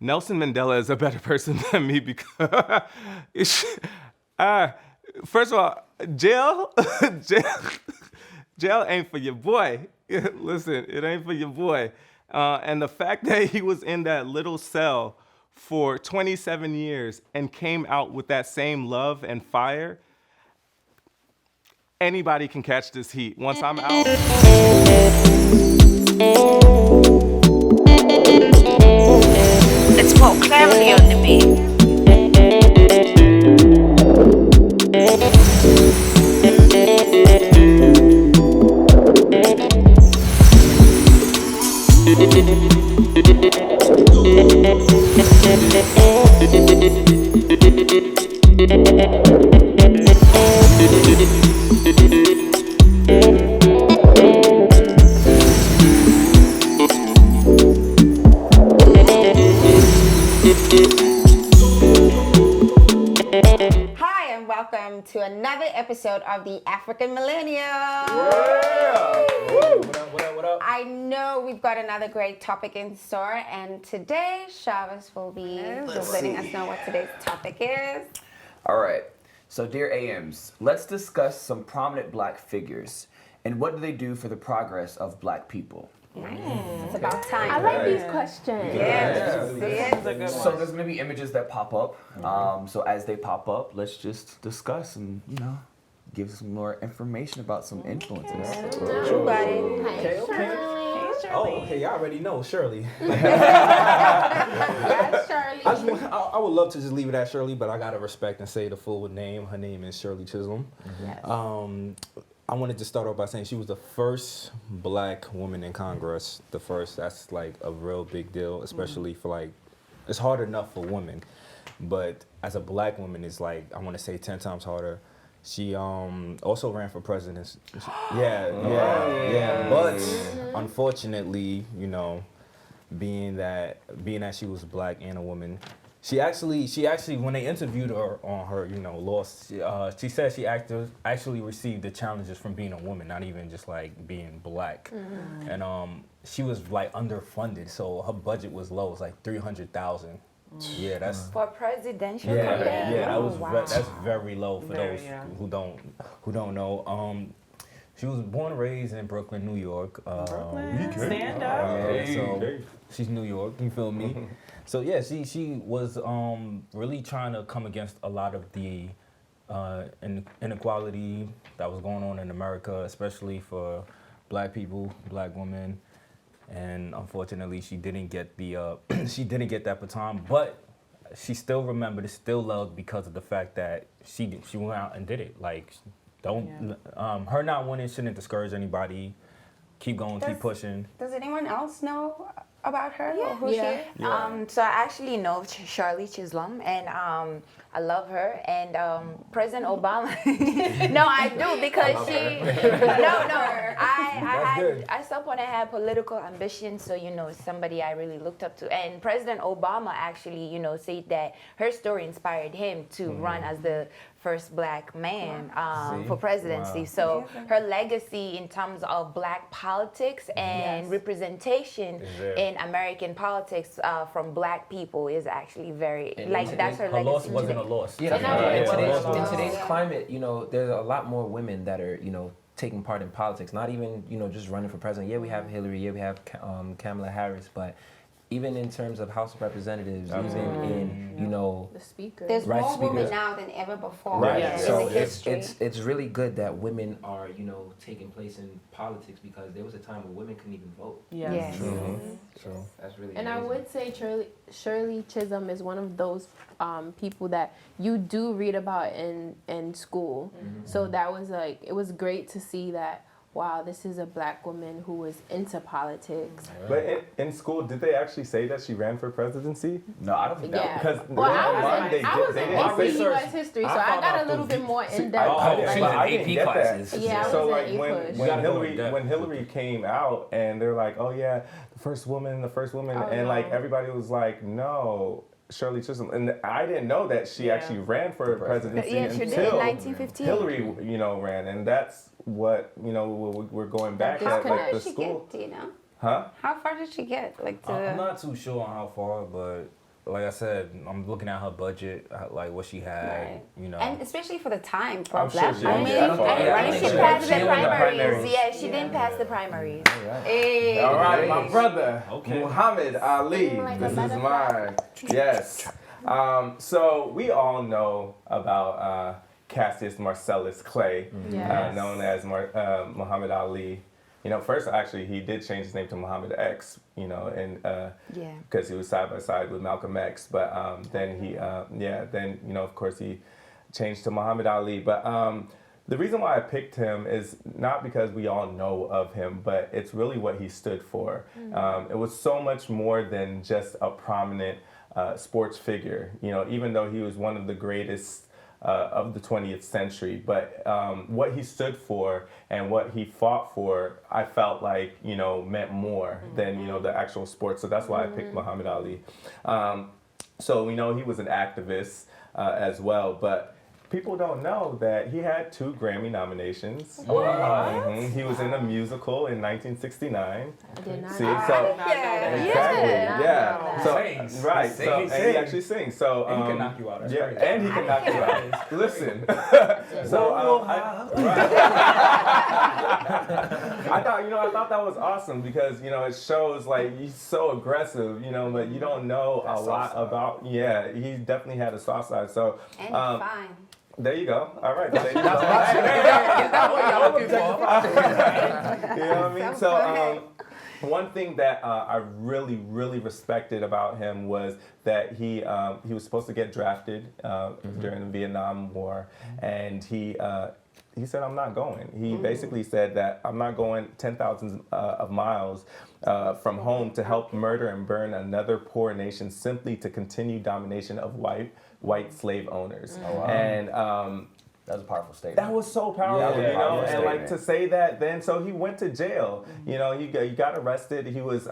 Nelson Mandela is a better person than me because, first of all, jail, jail ain't for your boy. Listen, it ain't for your boy. And the fact that he was in that little cell for 27 years and came out with that same love and fire, anybody can catch this heat. Once I'm out. Let's more clarity on the beat. Hi, and welcome to another episode of the African Millennium. Yeah. What up? I know we've got another great topic in store, and today Chavez will be just letting us know what today's topic is. All right. So, dear AMs, let's discuss some prominent black figures and what do they do for the progress of black people. Nice. It's about time. I like these questions. So there's going to be images that pop up. So as they pop up, let's just discuss and, give some more information about some influences. True, buddy. Hey, Shirley. Oh, okay. Y'all already know Shirley. Yes, Shirley. I would love to just leave it at Shirley, but I gotta respect and say the full name. Her name is Shirley Chisholm. Yes. I wanted to start off by saying she was the first black woman in Congress. The first. That's like a real big deal, especially for like. It's hard enough for women, but as a black woman, it's like I want to say 10 times harder. She also ran for president. Yeah. But unfortunately, being that she was black and a woman, she actually when they interviewed her on her lost. She said she actually received the challenges from being a woman, not even just like being black. And she was like underfunded, so her budget was low. It was like $300,000. Yeah, that's For presidential yeah, campaign. that was wow. that's very low for those who don't know. She was born and raised in Brooklyn, New York. Stand up. So she's New York. You feel me? So yeah, she was really trying to come against a lot of the inequality that was going on in America, especially for black people, black women. And unfortunately, she didn't get the that baton, but she still remembered, is still loved because of the fact that she went out and did it. Like, her not winning shouldn't discourage anybody. Keep going, keep pushing. Does anyone else know about her or who she Yeah. is? So I actually know Shirley Chisholm, and I love her. And President Obama. No, I do because I at some point I had political ambition, so somebody I really looked up to. And President Obama actually, said that her story inspired him to run as the first black man for presidency. Wow. So her legacy in terms of black politics and representation in American politics from black people is actually very, that's her legacy. Her loss wasn't a loss. Yeah, Yeah. in today's climate, there's a lot more women that are, taking part in politics. Not even, just running for president. Yeah, we have Hillary. Yeah, we have Kamala Harris. But even in terms of House of Representatives, even in, The speaker. There's Right, more women speaker. now than ever before. right. in So the it's history. it's really good that women are, taking place in politics because there was a time where women couldn't even vote. Yes. So That's really And I amazing. would say Shirley Chisholm is one of those people that you do read about in school. So that was it was great to see that, wow, this is a black woman who was into politics. But in school, did they actually say that she ran for presidency? No, I don't think that. Yeah. Because Well, I was in AP research- US history, so I I found got out a little through bit more See, in depth. I didn't AP get that. classes. Yeah, I So was like in when A-push. when Hillary came out and they're like, oh yeah, the first woman, and like everybody was like, no, Shirley Chisholm, and I didn't know that she actually ran for presidency Yeah, she did in until 1958. Hillary, ran, and that's what we're going back That at, like How the did she school, get, do you know? huh? How far did she get? Like to I'm not too sure on how far, but like I said, I'm looking at her budget, like what she had, Right. you know. And especially for the time for I'm a black sure she woman. did. I don't think- And I don't she think passed she the won the primaries. primaries. Yeah, she didn't pass the primaries. Hey. All right, my brother, Okay. Muhammad Ali. Like a This is butterfly. mine. Yes. So we all know about Cassius Marcellus Clay, Yes. known as Muhammad Ali. You know, first actually he did change his name to Muhammad X. You know, and Yeah. because he was side by side with Malcolm X. But then he, then you know, of course he changed to Muhammad Ali. But the reason why I picked him is not because we all know of him, but it's really what he stood for. It was so much more than just a prominent sports figure. You know, even though he was one of the greatest of the 20th century, but what he stood for and what he fought for, I felt like, you know, meant more than, you know, the actual sport. So that's why I picked Muhammad Ali. So we know he was an activist as well, but people don't know that he had 2 Grammy nominations. He was in a musical in 1969. I did not See, know. so Yeah. exactly, Yeah. So Sings. right, He so sings. and he actually sings. So And he can knock you out. That's yeah, crazy. and he can knock you out. Listen, so I thought that was awesome because, you know, it shows like he's so aggressive, you know, but you don't know a lot about. Yeah, he definitely had a soft side. So And fine. there you go. All right. That's what y'all looking for. You know what I mean? So one thing that I really, really respected about him was that he was supposed to get drafted during the Vietnam War, and he said, I'm not going. He basically said that I'm not going 10,000 of miles from home to help murder and burn another poor nation simply to continue domination of white slave owners. And That was a powerful statement. that was so powerful, Yeah, you know, powerful and like statement. to say that then, so he went to jail, you know, he got arrested, he was,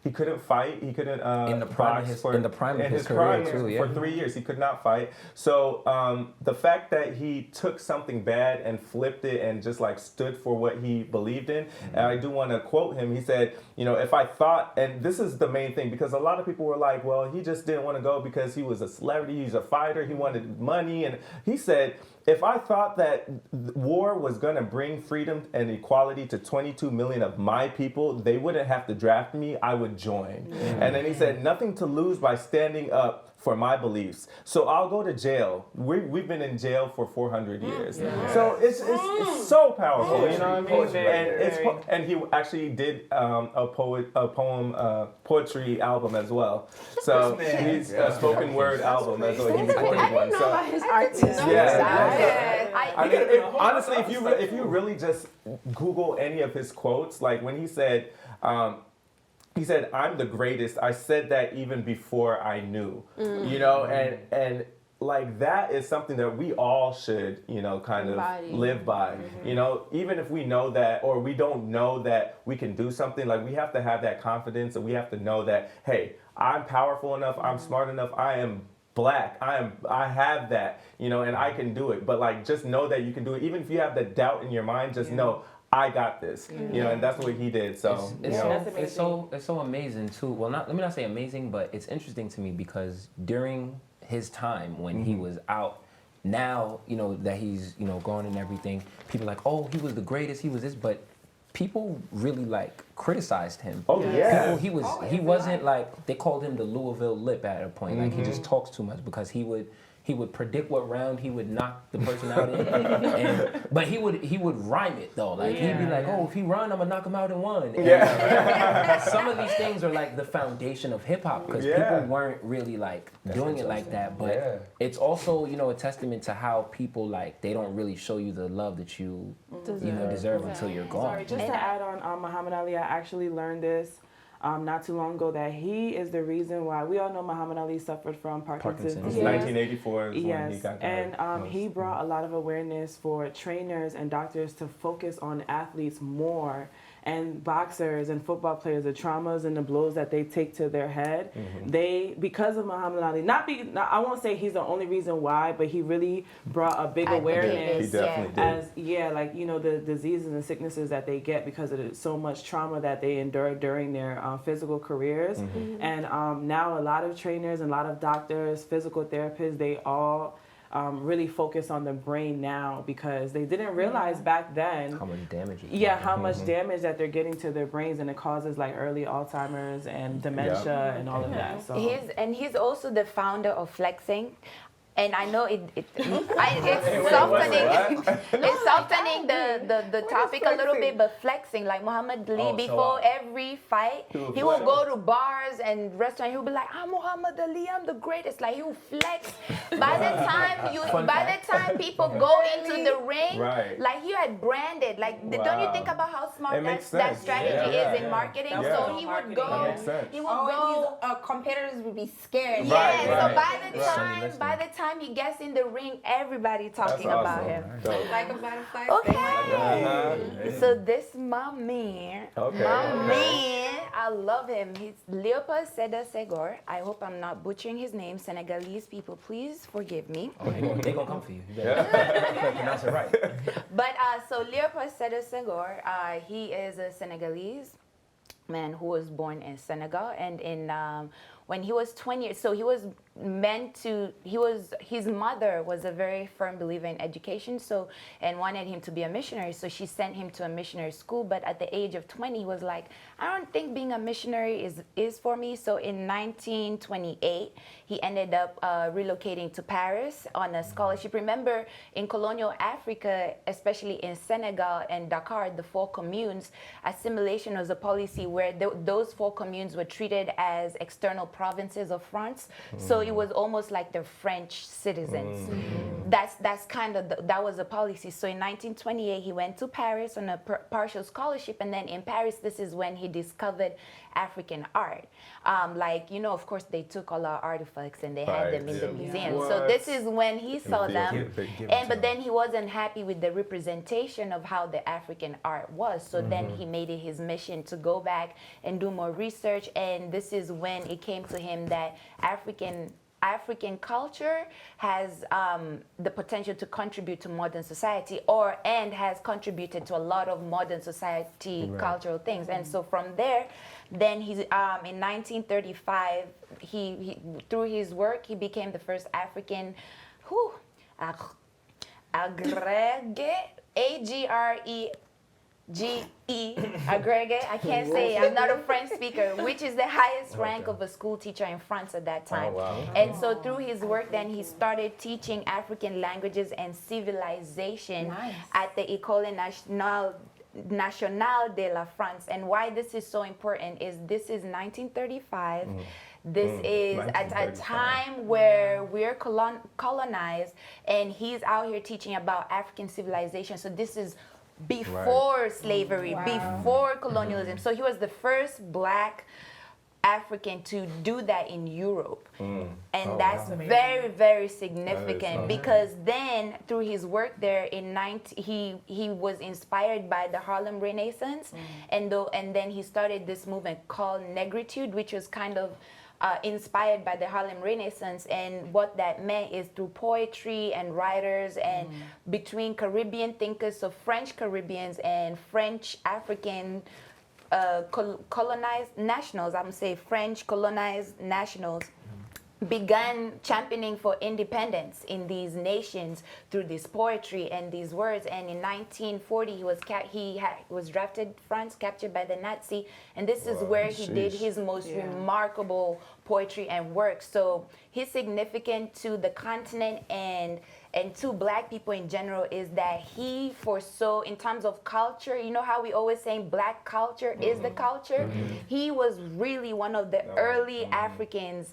he couldn't fight, he couldn't In the prime of box his- for, in the prime of in his career, prime too, yeah. for 3 years, he could not fight. So the fact that he took something bad and flipped it and just like stood for what he believed in, and I do want to quote him, he said, you know, if I thought, and this is the main thing, because a lot of people were like, well, he just didn't want to go because he was a celebrity, he's a fighter, he wanted money, and he said, if I thought that war was going to bring freedom and equality to 22 million of my people, they wouldn't have to draft me, I would join. And then he said, nothing to lose by standing up for my beliefs. So I'll go to jail. We've been in jail for 400 years. So it's so powerful, you know what I mean? Poetry. And he actually did a poetry album as well. So he's a spoken word album as well. He recorded one. So His artist. I mean, honestly, if you really just Google any of his quotes, like when he said, "I'm the greatest." I said that even before I knew, you know, and like that is something that we all should, you know, kind of Embody. live by. You know, even if we know that or we don't know that we can do something, like we have to have that confidence and we have to know that, hey, I'm powerful enough, I'm smart enough, I am black, I have that, you know, and I can do it. But like just know that you can do it. Even if you have the doubt in your mind, just know I got this. You know, and that's what he did. So It's you know. it's so amazing too. Well, let me not say amazing, but it's interesting to me because during his time when he was out, now you know that he's gone and everything. People are like, oh, he was the greatest. He was this, but people really like criticized him. Oh yeah. People, he wasn't like, they called him the Louisville Lip at a point. Like he just talks too much because he would predict what round he would knock the person out in, but he would rhyme it though. Like he'd be like, "Oh, if he run, I'm gonna knock him out in one." And some of these things are like the foundation of hip hop because people weren't really like doing it like that. But it's also a testament to how people like they don't really show you the love that you deserve until you're gone. Sorry, just to add on Muhammad Ali, I actually learned this not too long ago that he is the reason why we all know Muhammad Ali suffered from Parkinson's Parkinson's. disease. 1984 is when he Yes, got and diagnosed. he brought a lot of awareness for trainers and doctors to focus on athletes more and boxers and football players, the traumas and the blows that they take to their head, they, because of Muhammad Ali, I won't say he's the only reason why, but he really brought a big awareness. He definitely did. The diseases and sicknesses that they get because of so much trauma that they endure during their physical careers. And now a lot of trainers and a lot of doctors, physical therapists, they all really focus on the brain now because they didn't realize back then how much damage. How much damage that they're getting to their brains, and it causes like early Alzheimer's and dementia and all of that. So he's also the founder of Flexing. And I know it's softening. It's softening the topic a little bit, but flexing, like Muhammad Ali, before every fight, he will go to bars and restaurants. He'll be like, "I'm Muhammad Ali, I'm the greatest." Like, he will flex. By the time people go into the ring, like, he had branded. Like, don't you think about how smart that strategy is in marketing? So he would go. He would go. Competitors would be scared. Yeah. So by the time he gets in the ring, everybody talking about him. Like a butterfly. Okay. So this my man, I love him. He's Léopold Sédar Senghor. I hope I'm not butchering his name. Senegalese people, please forgive me. They're gonna come for you. You better pronounce it right. But so Léopold Sédar Senghor, he is a Senegalese man who was born in Senegal, and in when he was 20 years, so he was meant to, his mother was a very firm believer in education, so, and wanted him to be a missionary, so she sent him to a missionary school, but at the age of 20, he was like, I don't think being a missionary is for me, so in 1928, he ended up relocating to Paris on a scholarship. Remember, in colonial Africa, especially in Senegal and Dakar, the 4 communes, assimilation was a policy where those 4 communes were treated as external provinces of France, so it was almost like they're French citizens. That's kind of that was a policy. So in 1928, he went to Paris on a partial scholarship, and then in Paris, this is when he discovered African art. Like, you know, of course, they took all our artifacts and they had them in the museum. So this is when he saw them, but then he wasn't happy with the representation of how the African art was. So then he made it his mission to go back and do more research, and this is when it came to him that African culture has the potential to contribute to modern society, and has contributed to a lot of modern society cultural things. And so from there, then he's in 1935, he through his work, he became the first African aggregate, I can't say, I'm not a French speaker, which is the highest rank of a school teacher in France at that time. And so through his work, then he started teaching African languages and civilization at the École Nationale de la France. And why this is so important is this is 1935. This is at a time where we're colonized, and he's out here teaching about African civilization. So this is before slavery, before colonialism. So he was the first Black African to do that in Europe. And that's very, very significant, because then through his work there he was inspired by the Harlem Renaissance, and then he started this movement called Negritude, which was kind of inspired by the Harlem Renaissance. And what that meant is through poetry and writers and between Caribbean thinkers, so French Caribbeans and French African colonized nationals, I'm going to say French colonized nationals, began championing for independence in these nations through this poetry and these words. And in 1940, he was drafted France, captured by the Nazi, and this is where he did his most remarkable poetry and work. So he's significant to the continent and to Black people in general, is that he foresaw, in terms of culture, you know how we always say Black culture is the culture? He was really one of the early Africans,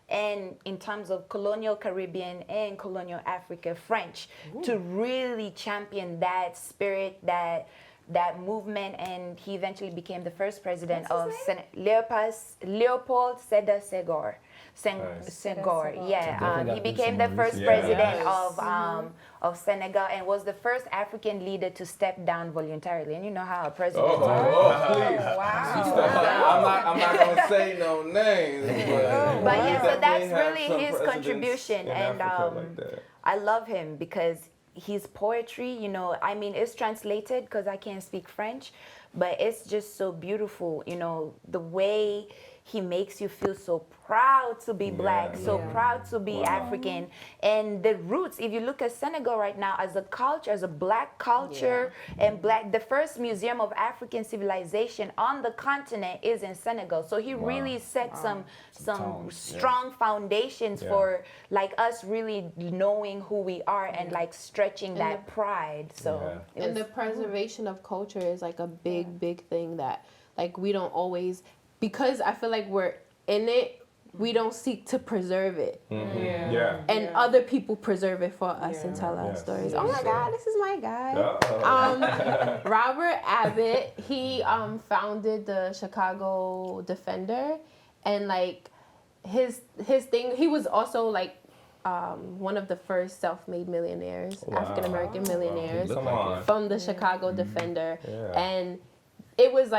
and in terms of colonial Caribbean and colonial Africa, French, to really champion that spirit, that movement, and he eventually became the first president What's his Léopold Sédar Senghor. Senghor, yeah. He became the first president of Senegal and was the first African leader to step down voluntarily. And you know how a president. I'm not gonna say no names. But yeah, so that's really his contribution, and I love him because his poetry, you know, I mean, it's translated because I can't speak French, but it's just so beautiful, you know, the way he makes you feel so proud to be black, so proud to be African. And the roots, if you look at Senegal right now as a culture, as a black culture, and the first museum of African civilization on the continent is in Senegal. So he really set some strong foundations for like us really knowing who we are and like stretching that pride. So and the preservation of culture is like a big thing that like we don't always, because I feel like we're in it, we don't seek to preserve it. And other people preserve it for us and tell our stories. Oh my God, this is my guy. Robert Abbott, he founded the Chicago Defender, and like his thing, he was also like one of the first self-made millionaires, African American millionaires from the Chicago Defender. And it was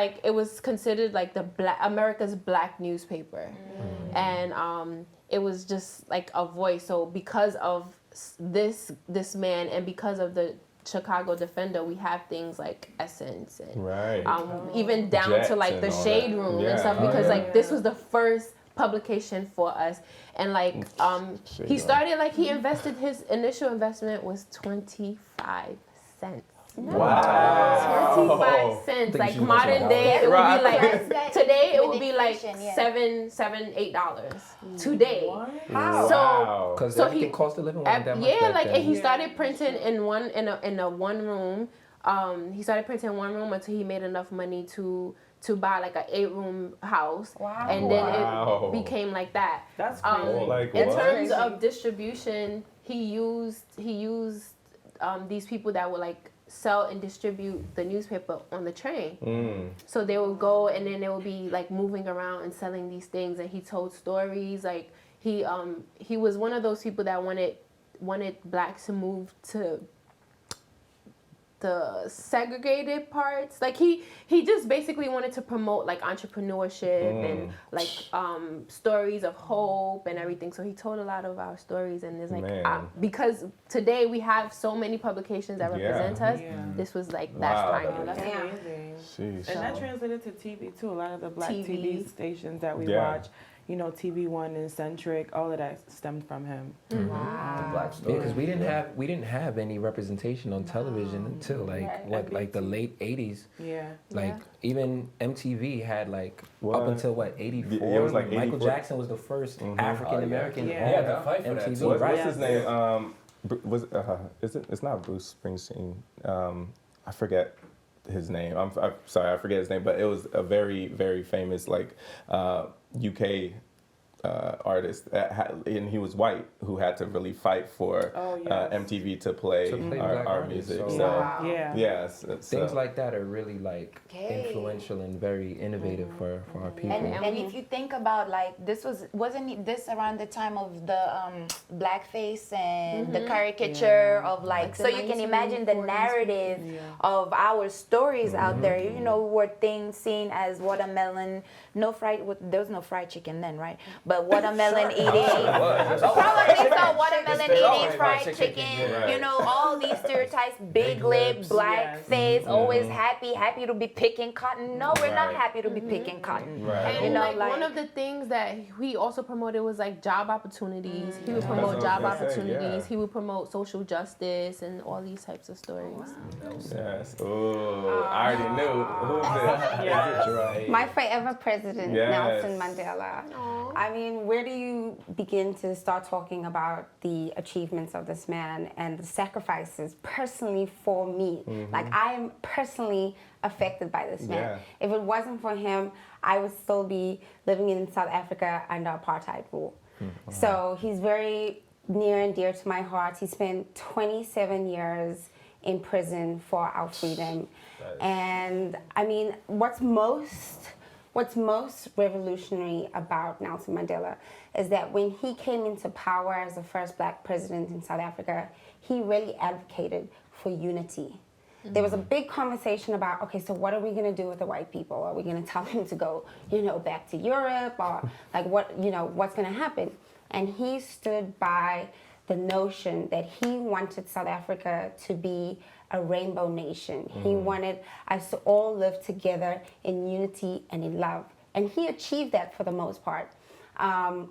considered like the America's black newspaper, and it was just like a voice. So because of this man and because of the Chicago Defender, we have things like Essence and even down Jets to like the Shade Room and stuff, because like this was the first publication for us. And like he started, like he invested, his initial investment was 25 cents. Wow. 25 cents. Like modern day, it would be like, today it would be like $7-8 today. Wow. Because everything cost of living wasn't that much back like, then. and he started printing in a one room. He started printing in one room until he made enough money to buy like an 8-room house. And then it became like that. That's crazy. In terms of distribution, he used these people that would like sell and distribute the newspaper on the train. So they would go, and then they would be like moving around and selling these things, and he told stories. Like he was one of those people that wanted blacks to move to the segregated parts. Like he just basically wanted to promote like entrepreneurship and like stories of hope and everything. So he told a lot of our stories, and it's like because today we have so many publications that represent us. This was like that time. That's amazing. And that translated to TV too. A lot of the black TV stations that we watch, you know, TV One and Centric, all of that stemmed from him. The black story. Because we didn't have any representation on television until like the late 80s. Like even MTV had like up until 84. It was like 84. Michael Jackson was the first African American on MTV. So what's his name? It's not Bruce Springsteen. I forget his name. I'm sorry, I forget his name, but it was a very, very famous like UK artist, and he was white, who had to really fight for MTV to play our music. Things like that are really like influential and very innovative for our people. And if you think about like wasn't this around the time of the blackface and the caricature of like so you can imagine the narrative of our stories out there. You know, were things seen as watermelon, there was no fried chicken then, right? But watermelon eating, probably so watermelon eating, fried chicken, you know, all these stereotypes, big lip, black face, always happy to be picking cotton. No, we're not happy to be picking cotton. And you know, like one of the things that he also promoted was like job opportunities. He would promote job opportunities. He would promote social justice and all these types of stories. Yes. Oh, I already knew. Who's it? My forever president, Nelson Mandela. I mean, where do you begin to start talking about the achievements of this man and the sacrifices personally for me? Like, I'm personally affected by this man. If it wasn't for him, I would still be living in South Africa under apartheid rule. So he's very near and dear to my heart. He spent 27 years in prison for our freedom. And I mean, what's most revolutionary about Nelson Mandela is that when he came into power as the first black president in South Africa, he really advocated for unity. There was a big conversation about, okay, so what are we going to do with the white people? Are we going to tell them to go, back to Europe, or like what's going to happen? And he stood by the notion that he wanted South Africa to be a rainbow nation. He wanted us to all live together in unity and in love. And he achieved that for the most part.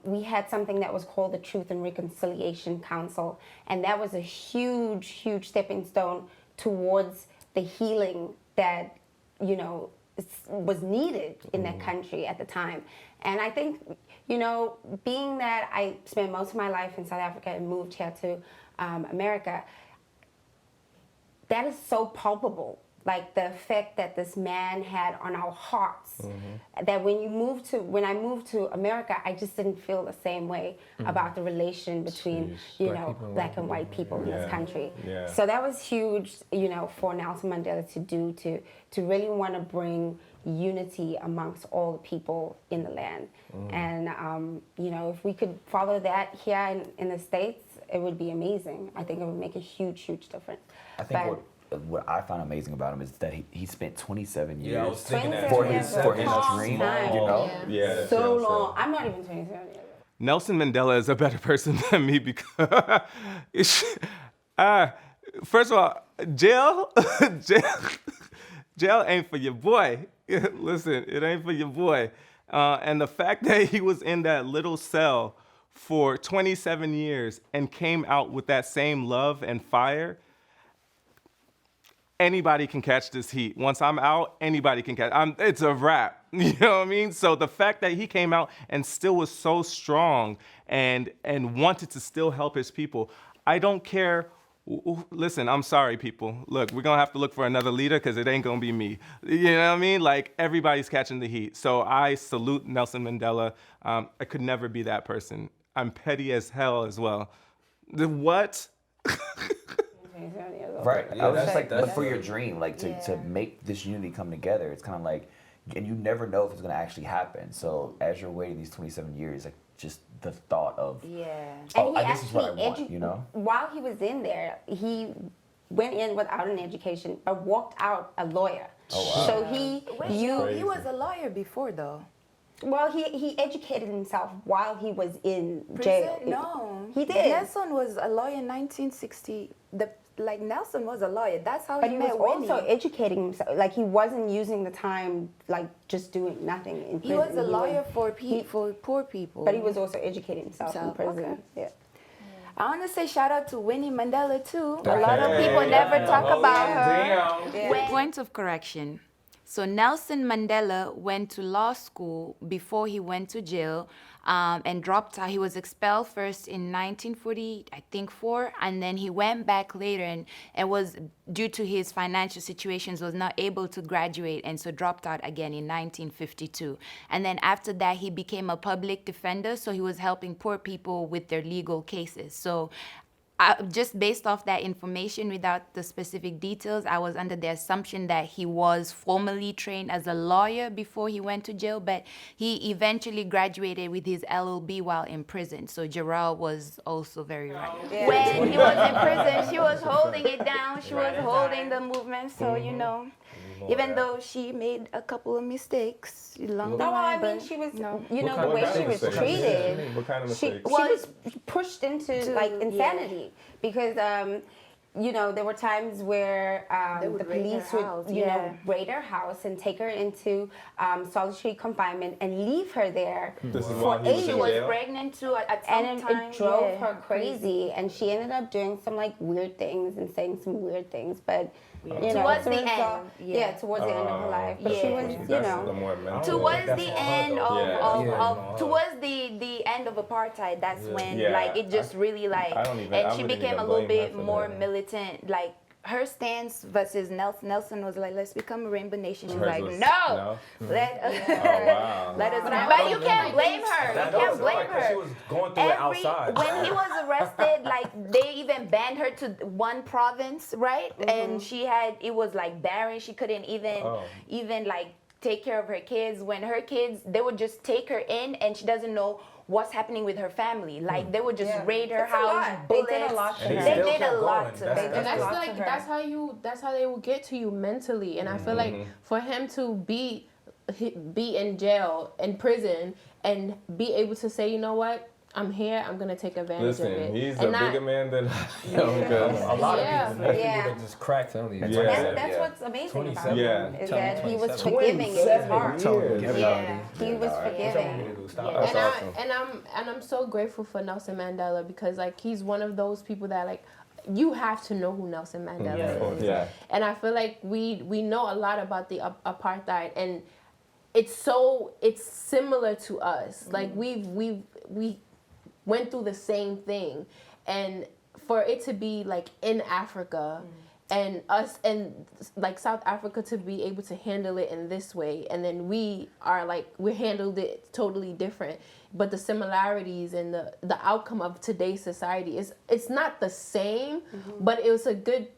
We had something that was called the Truth and Reconciliation Council, and that was a huge, huge stepping stone towards the healing that, was needed in that country at the time. And I think, being that I spent most of my life in South Africa and moved here to America, that is so palpable. Like the effect that this man had on our hearts, that when I moved to America, I just didn't feel the same way about the relation between, black and white people in this country. Yeah. So that was huge, for Nelson Mandela to do, to really want to bring unity amongst all the people in the land. And, if we could follow that here in the States, it would be amazing. I think it would make a huge, huge difference. I think what I find amazing about him is that he spent 27 years I was thinking that. for his dream, Yeah. So long. I'm not even 27 years old. Nelson Mandela is a better person than me because, first of all, jail ain't for your boy. Listen, it ain't for your boy. And the fact that he was in that little cell for 27 years and came out with that same love and fire, anybody can catch this heat. Once I'm out, anybody can catch. It's a wrap. You know what I mean? So the fact that he came out and still was so strong and wanted to still help his people, I don't care. Listen, I'm sorry, people. Look, we're going to have to look for another leader because it ain't going to be me. You know what I mean? Like, everybody's catching the heat. So I salute Nelson Mandela. I could never be that person. I'm petty as hell as well. The what? Right. Yeah, I was just that's- like, that's but for your dream, like to make this unity come together, it's kind of like, and you never know if it's going to actually happen. So as you're waiting these 27 years, like just the thought of, And he this is what I want, while he was in there, he went in without an education, but walked out a lawyer. Oh, wow. So he was a lawyer before, though. Well, he educated himself while he was in Prison? jail. No. He did. Nelson was a lawyer in 1960. Nelson was a lawyer. That's how But he he was met Winnie. also educating himself. Like, he wasn't using the time, like, just doing nothing in prison. He was a lawyer for poor people. But he was also educating himself in prison. Okay. Yeah. I want to say shout out to Winnie Mandela, too. A lot of people never talk about her. Yeah. Point of correction. So Nelson Mandela went to law school before he went to jail and dropped out. He was expelled first in 1940, I think 4, and then he went back later and was, due to his financial situations, was not able to graduate and so dropped out again in 1952. And then after that, he became a public defender, so he was helping poor people with their legal cases. So just based off that information, without the specific details, I was under the assumption that he was formally trained as a lawyer before he went to jail, but he eventually graduated with his LLB while in prison. So Jarrell was also very right. Yeah. When he was in prison, she was holding it down. She was holding the movement. So, even though she made a couple of mistakes along the line. I mean, she was, the way she was treated. What kind of She mistakes? was pushed into insanity because there were times where the police would raid her house and take her into solitary confinement and leave her there for ages. She was pregnant too at some time. And it drove her crazy, and she ended up doing some weird things and saying some weird things, but. Towards the end. Towards the end of her life. But she was, towards the end towards the end of apartheid, that's when it just really and she became a little bit more militant, her stance versus Nelson. Nelson was like, let's become a rainbow nation. She was Hers like, was- no. Let us, let us. But you can't blame her. You can't blame her. She was going through it outside. When he was arrested, like they even banned her to one province, right? And it was like barren. She couldn't even like take care of her kids. When her kids, they would just take her in, and she doesn't know what's happening with her family. Like they would just raid her house, bullets. They did a lot to her. They did a lot to her. And that's how they will get to you mentally. And I feel like for him to be in jail, in prison, and be able to say, you know what, I'm here, I'm gonna take advantage of it. Listen, he's and a bigger man than I am. Because A lot of people, most Yeah. people that just cracked. That's what's amazing about him, Yeah. is that he was forgiving in his heart. Yeah, he was forgiving. That's awesome. And I'm so grateful for Nelson Mandela, because like he's one of those people that like you have to know who Nelson Mandela is. Yeah. And I feel like we know a lot about the apartheid, and it's similar to us. Like we went through the same thing, and for it to be like in Africa and us and like South Africa to be able to handle it in this way, and then we handled it totally different, but the similarities and the outcome of today's society it's not the same, but it's a good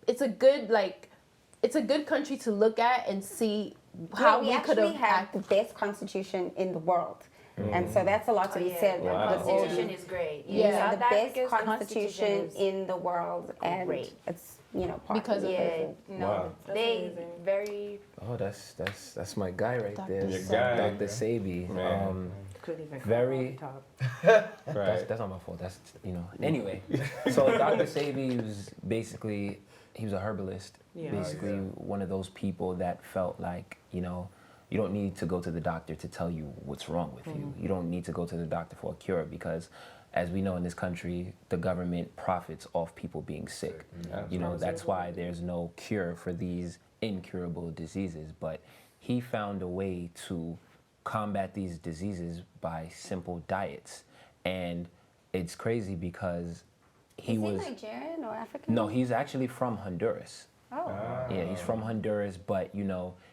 country to look at and see how we could actually have have the best constitution in the world. And so that's a lot to be said. Wow. The Constitution is great. Yeah. The South best Africa's constitution is in the world, and great. it's part Because of of it. Wow. they very. Oh, that's my guy right there. Your guy. Dr. Sabi. Man. Couldn't even come Very- off the top. Right. That's not my fault. That's Anyway, so Dr. Sabi was basically he was a herbalist. Yeah. Basically, one of those people that felt like you don't need to go to the doctor to tell you what's wrong with you. You don't need to go to the doctor for a cure, because as we know in this country, the government profits off people being sick. That's why there's no cure for these incurable diseases. But he found a way to combat these diseases by simple diets. And it's crazy because Is he Nigerian or African? no, he's actually from Honduras. Oh. Yeah, he's from Honduras, but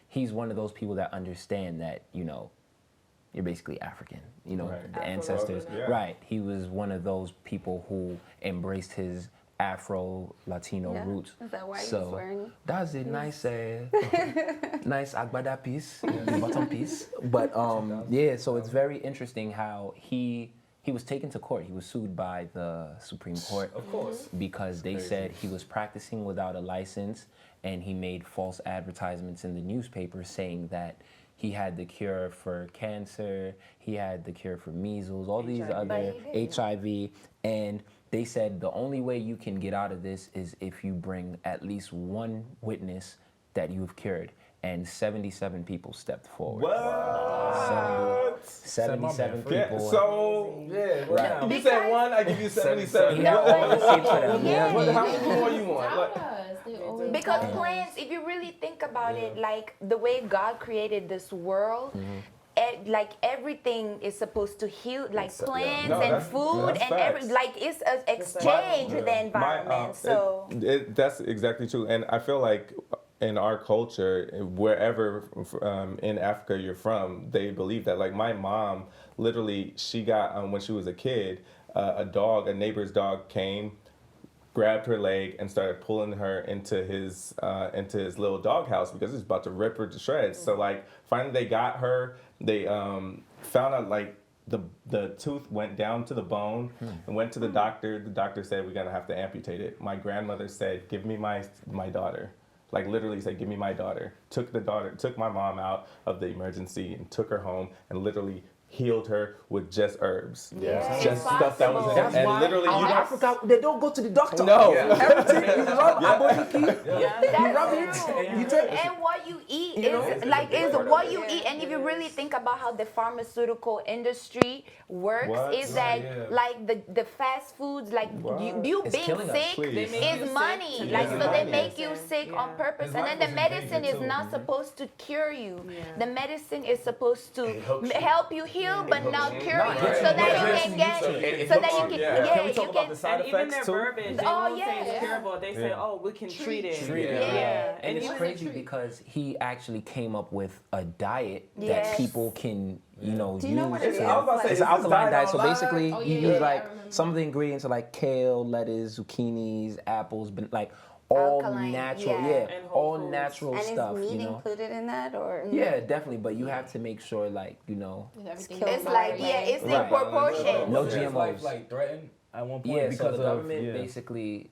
he's one of those people that understand that you're basically African. Right. The ancestors. Yeah. Right. He was one of those people who embraced his Afro Latino roots. Is that why he's So wearing it? that's a nice, nice agbada piece, bottom piece. But so it's very interesting how he was taken to court. He was sued by the Supreme Court. Of course. Because they said he was practicing without a license, and he made false advertisements in the newspaper saying that he had the cure for cancer, he had the cure for measles, all these other HIV. And they said the only way you can get out of this is if you bring at least one witness that you've cured. And 77 people stepped forward. What? 77 Yeah, people. So, Right. you said one, I give you 77. Yeah, all the seats for them. How many more you want? Like, Because plants, if you really think about it, like the way God created this world, like everything is supposed to heal, like plants No, and that's food and facts. like it's an exchange with the environment. So that's exactly true. And I feel like in our culture, wherever in Africa you're from, they believe that. Like my mom, literally, she got, when she was a kid, a neighbor's dog came, grabbed her leg and started pulling her into his little doghouse because he was about to rip her to shreds. So like finally they got her. They found out like the tooth went down to the bone and went to the doctor. The doctor said we're gonna have to amputate it. My grandmother said, "Give me my daughter." Like literally said, "Give me my daughter." Took my mom out of the emergency and took her home and literally healed her with just herbs. Just stuff that was in That's and why literally in Africa they don't go to the doctor. No. Everything is run abodiki. that's rub true. it. You take And what you eat is what you eat. And if you really think about how the pharmaceutical industry works, What? is that like the fast foods, like you It's being killing us. sick Please. is money. Like so they make you sick on purpose. His And life then the was in medicine danger, is too. not supposed to cure you. The medicine is supposed to help you heal. heal but not cure Not you, cure. so that you can get, so that you can, Can we you talk about the can. side And even effects their too? verbiage, they Oh, won't say yeah. it's curable. They say, oh, we can treat it. Treat it. Yeah. And it's even- crazy because he actually came up with a diet Yes. that people can, you know, Do you know what it use. is? I was about to say, It's is an this alkaline diet diet, so online? basically Oh, you yeah, use yeah, I like remember. some of the ingredients are like kale, lettuce, zucchinis, apples, but like all Alkaline, natural, yeah. yeah, And whole all foods. natural And stuff, is meat you know. included in that, or? Yeah, definitely, but you have to make sure, like, you know, With everything It's It's that's like, right. yeah, it's in Right. proportion. No Was his GMOs. life like threatened at one point yeah. because So the of government basically,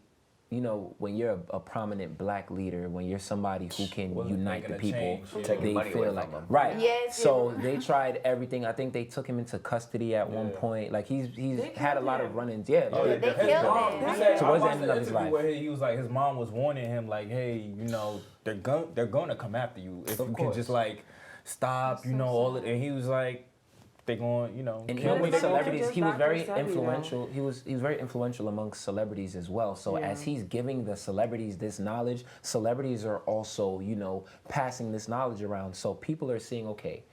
you know, when you're a prominent black leader, when you're somebody who can Wasn't unite the making a people, change, yeah. Taking they money away feel from like them. right. Yes, So they tried everything. I think they took him into custody at one point. Like he's had a lot of run-ins. Yeah. Oh, They his killed mom- him. he said- So I what's the watched end the of his interview life? where he was like, his mom was warning him, like, hey, you know, they're gonna come after you if Of you can course. just like stop, you know, all of. And he was like, they're going, you know, And kill even me. with They gonna celebrities, just he was Dr. very Sebi, though. influential. He was very influential amongst celebrities as well. So Yeah. as he's giving the celebrities this knowledge, celebrities are also, you know, passing this knowledge around. So people are seeing, okay,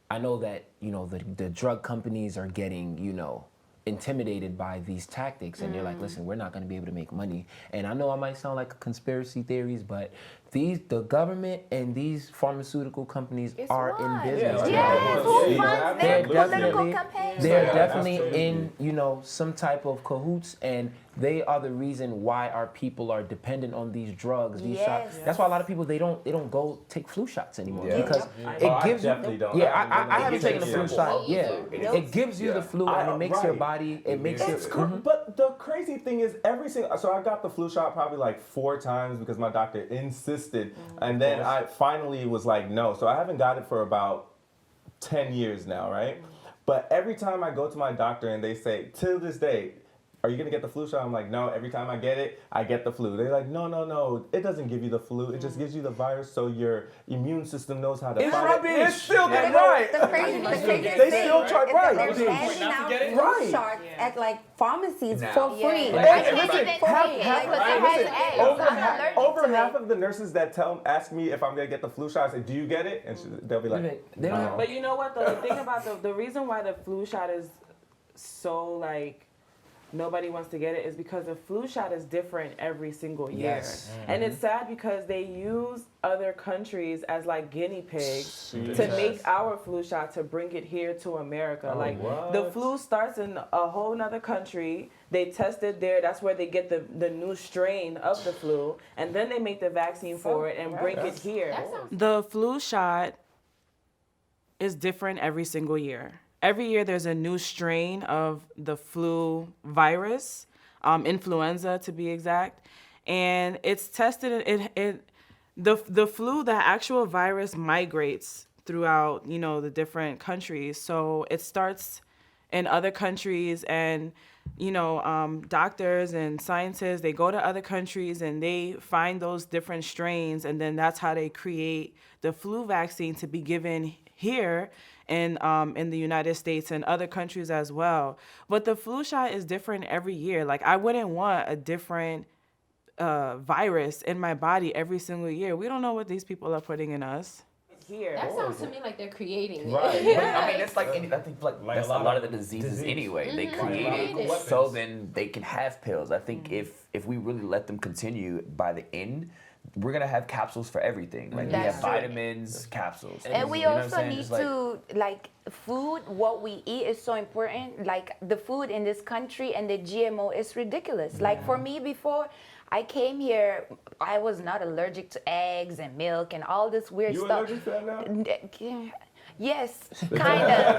I know that, you know, the drug companies are getting, you know, intimidated by these tactics, and they're like, listen, we're not going to be able to make money. And I know I might sound like conspiracy theories, but the government and these pharmaceutical companies It's are what? in business. like, Yes, Yeah. who Yeah. funds their They're political definitely- campaigns? They're Yeah, definitely absolutely. in, you know, some type of cahoots, and they are the reason why our people are dependent on these drugs, these shots. Yes. That's why a lot of people they don't go take flu shots anymore Yeah. because Oh, it I gives you. definitely don't. Yeah, I I haven't taken a flu it. shot. Yeah, Nope. it gives you the flu and it makes your Right. body. It makes It's your. But the crazy thing is, every single so I got the flu shot probably like 4 times because my doctor insisted, and then I finally was like no. So I haven't got it for about 10 years now, right? But every time I go to my doctor and they say, till this day, are you gonna get the flu shot? I'm like, no. Every time I get the flu. They're like, no. It doesn't give you the flu. It just gives you the virus, so your immune system knows how to It's fight rubbish. it. It's still The right. crazy thing They still try is right. that Right. they're handing out flu Right. shots at like pharmacies Now. for Yeah. free. Like, I I can't can't even even for take free. it. Like, Because I it had has to- eggs. Over, I'm half, allergic over to half it. of the nurses that ask me if I'm gonna get the flu shot, I say, do you get it? And they'll be like, They don't- no. But you know what though? The thing about the reason why the flu shot is so like nobody wants to get it is because the flu shot is different every single year. Yes. And it's sad because they use other countries as like guinea pigs to make our flu shot to bring it here to America. Like the flu starts in a whole nother country. They test it there. That's where they get the new strain of the flu. And then they make the vaccine for it and bring it here. That sounds The flu shot is different every single year. Every year there's a new strain of the flu virus, influenza to be exact, and it's tested. The flu, the actual virus migrates throughout, you know, the different countries. So it starts in other countries, and you know, doctors and scientists, they go to other countries and they find those different strains, and then that's how they create the flu vaccine to be given here in the United States and other countries as well. But the flu shot is different every year. Like I wouldn't want a different virus in my body every single year. We don't know what these people are putting in us. Here. That sounds to me like they're creating it. Right. I mean, it's like I think like that's a lot of the diseases anyway. They create it Weapons. so then they can have pills. I think if we really let them continue, by the end, we're gonna have capsules for everything. Like we That's have true. vitamins, capsules. And we You know what I'm also saying? need It's like- to, like, food, what we eat is so important. Like, the food in this country and the GMO is ridiculous. Like, for me, before I came here, I was not allergic to eggs and milk and all this weird You stuff. allergic to that now? Yes, kind of.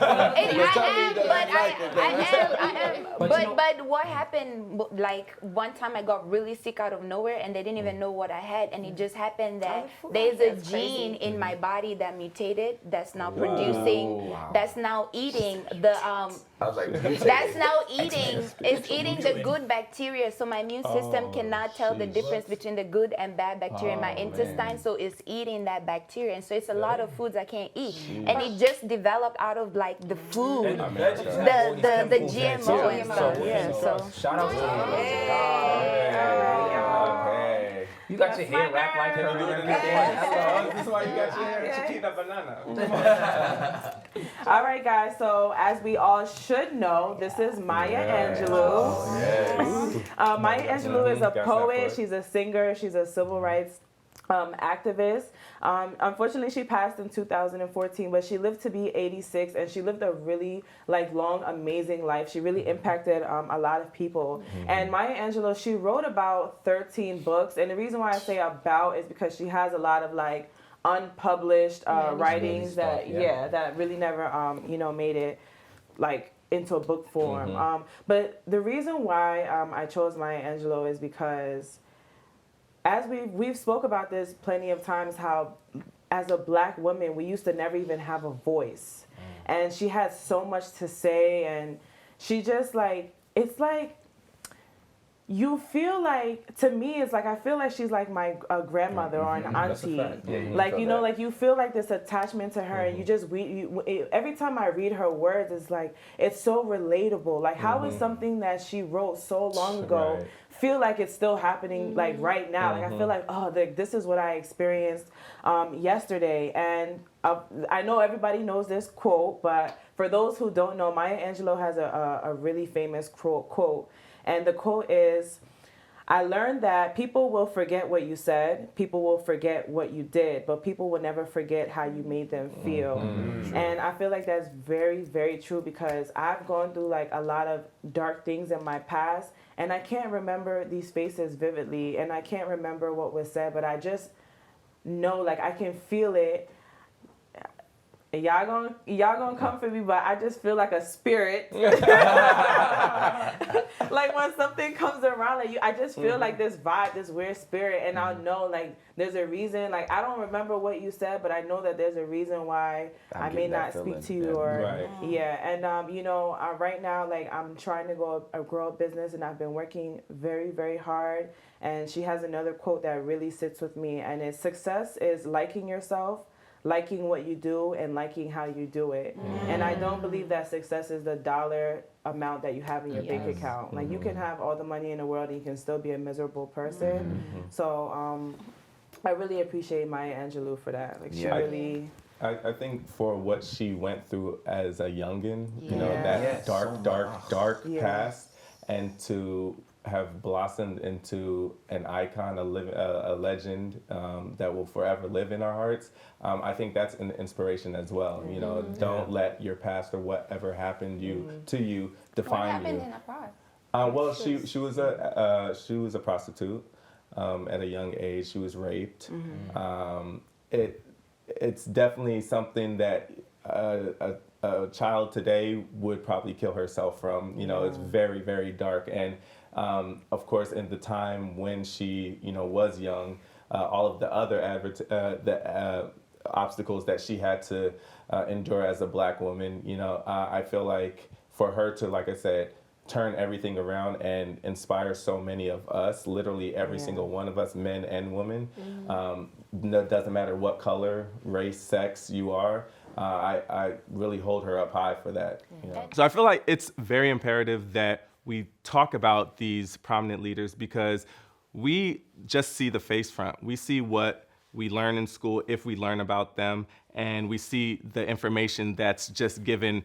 But what happened, like, one time I got really sick out of nowhere and they didn't even know what I had. And it just happened that there's a gene in my body that mutated, that's now producing, that's now eating the, I was like, that's now eating, it's eating the good bacteria. So my immune system cannot tell the difference between the good and bad bacteria in my intestine. So it's eating that bacteria. And so it's a lot of foods I can't eat. And it just developed out of like the food, the GMO and stuff. Yeah, so. Shout out to you. Okay. You got your hair wrapped like her. This is why you got your hair Chiquita banana. All right, guys. So as we all should know, this is Maya Angelou. Maya Angelou is a poet. She's a singer. She's a civil rights activist. Unfortunately, she passed in 2014, but she lived to be 86, and she lived a really long, amazing life. She really impacted a lot of people. And Maya Angelou, she wrote about 13 books, and the reason why I say about is because she has a lot of unpublished writings that really never made it into a book form. But the reason why I chose Maya Angelou is because, as we've spoke about this plenty of times, how as a Black woman we used to never even have a voice, and she had so much to say, and she just it's you feel to me it's I feel like she's like my grandmother or an auntie. You feel this attachment to her, and you just every time I read her words, it's so relatable. How is something that she wrote so long ago feel like it's still happening right now? I feel this is what I experienced yesterday. And I know everybody knows this quote, but for those who don't know, Maya Angelou has a really famous quote. And the quote is, "I learned that people will forget what you said, people will forget what you did, but people will never forget how you made them feel." And I feel like that's very, very true, because I've gone through a lot of dark things in my past, and I can't remember these faces vividly, and I can't remember what was said, but I just know I can feel it. Y'all gonna come for me, but I just feel like a spirit. When something comes around, I just feel this vibe, this weird spirit, and I'll know there's a reason. I don't remember what you said, but I know that there's a reason why I may not speak to you, And right now, I'm trying to grow a business, and I've been working very, very hard. And she has another quote that really sits with me, and it's, "Success is liking yourself, liking what you do, and liking how you do it." And I don't believe that success is the dollar amount that you have in your bank account. You can have all the money in the world and you can still be a miserable person. So I really appreciate Maya Angelou for that. I think for what she went through as a youngin, that dark past, and to have blossomed into an icon, a legend that will forever live in our hearts. I think that's an inspiration as well. Don't let your past or whatever happened to you define what happened you. in a bar? Well, she was a prostitute at a young age. She was raped. It's definitely something that a child today would probably kill herself from. It's very, very dark. And of course, in the time when she, was young, all of the other obstacles that she had to endure as a Black woman, I feel like for her to, like I said, turn everything around and inspire so many of us, literally every single one of us, men and women, doesn't matter what color, race, sex you are. I really hold her up high for that. So I feel like it's very imperative that we talk about these prominent leaders, because we just see the face front. We see what we learn in school if we learn about them, and we see the information that's just given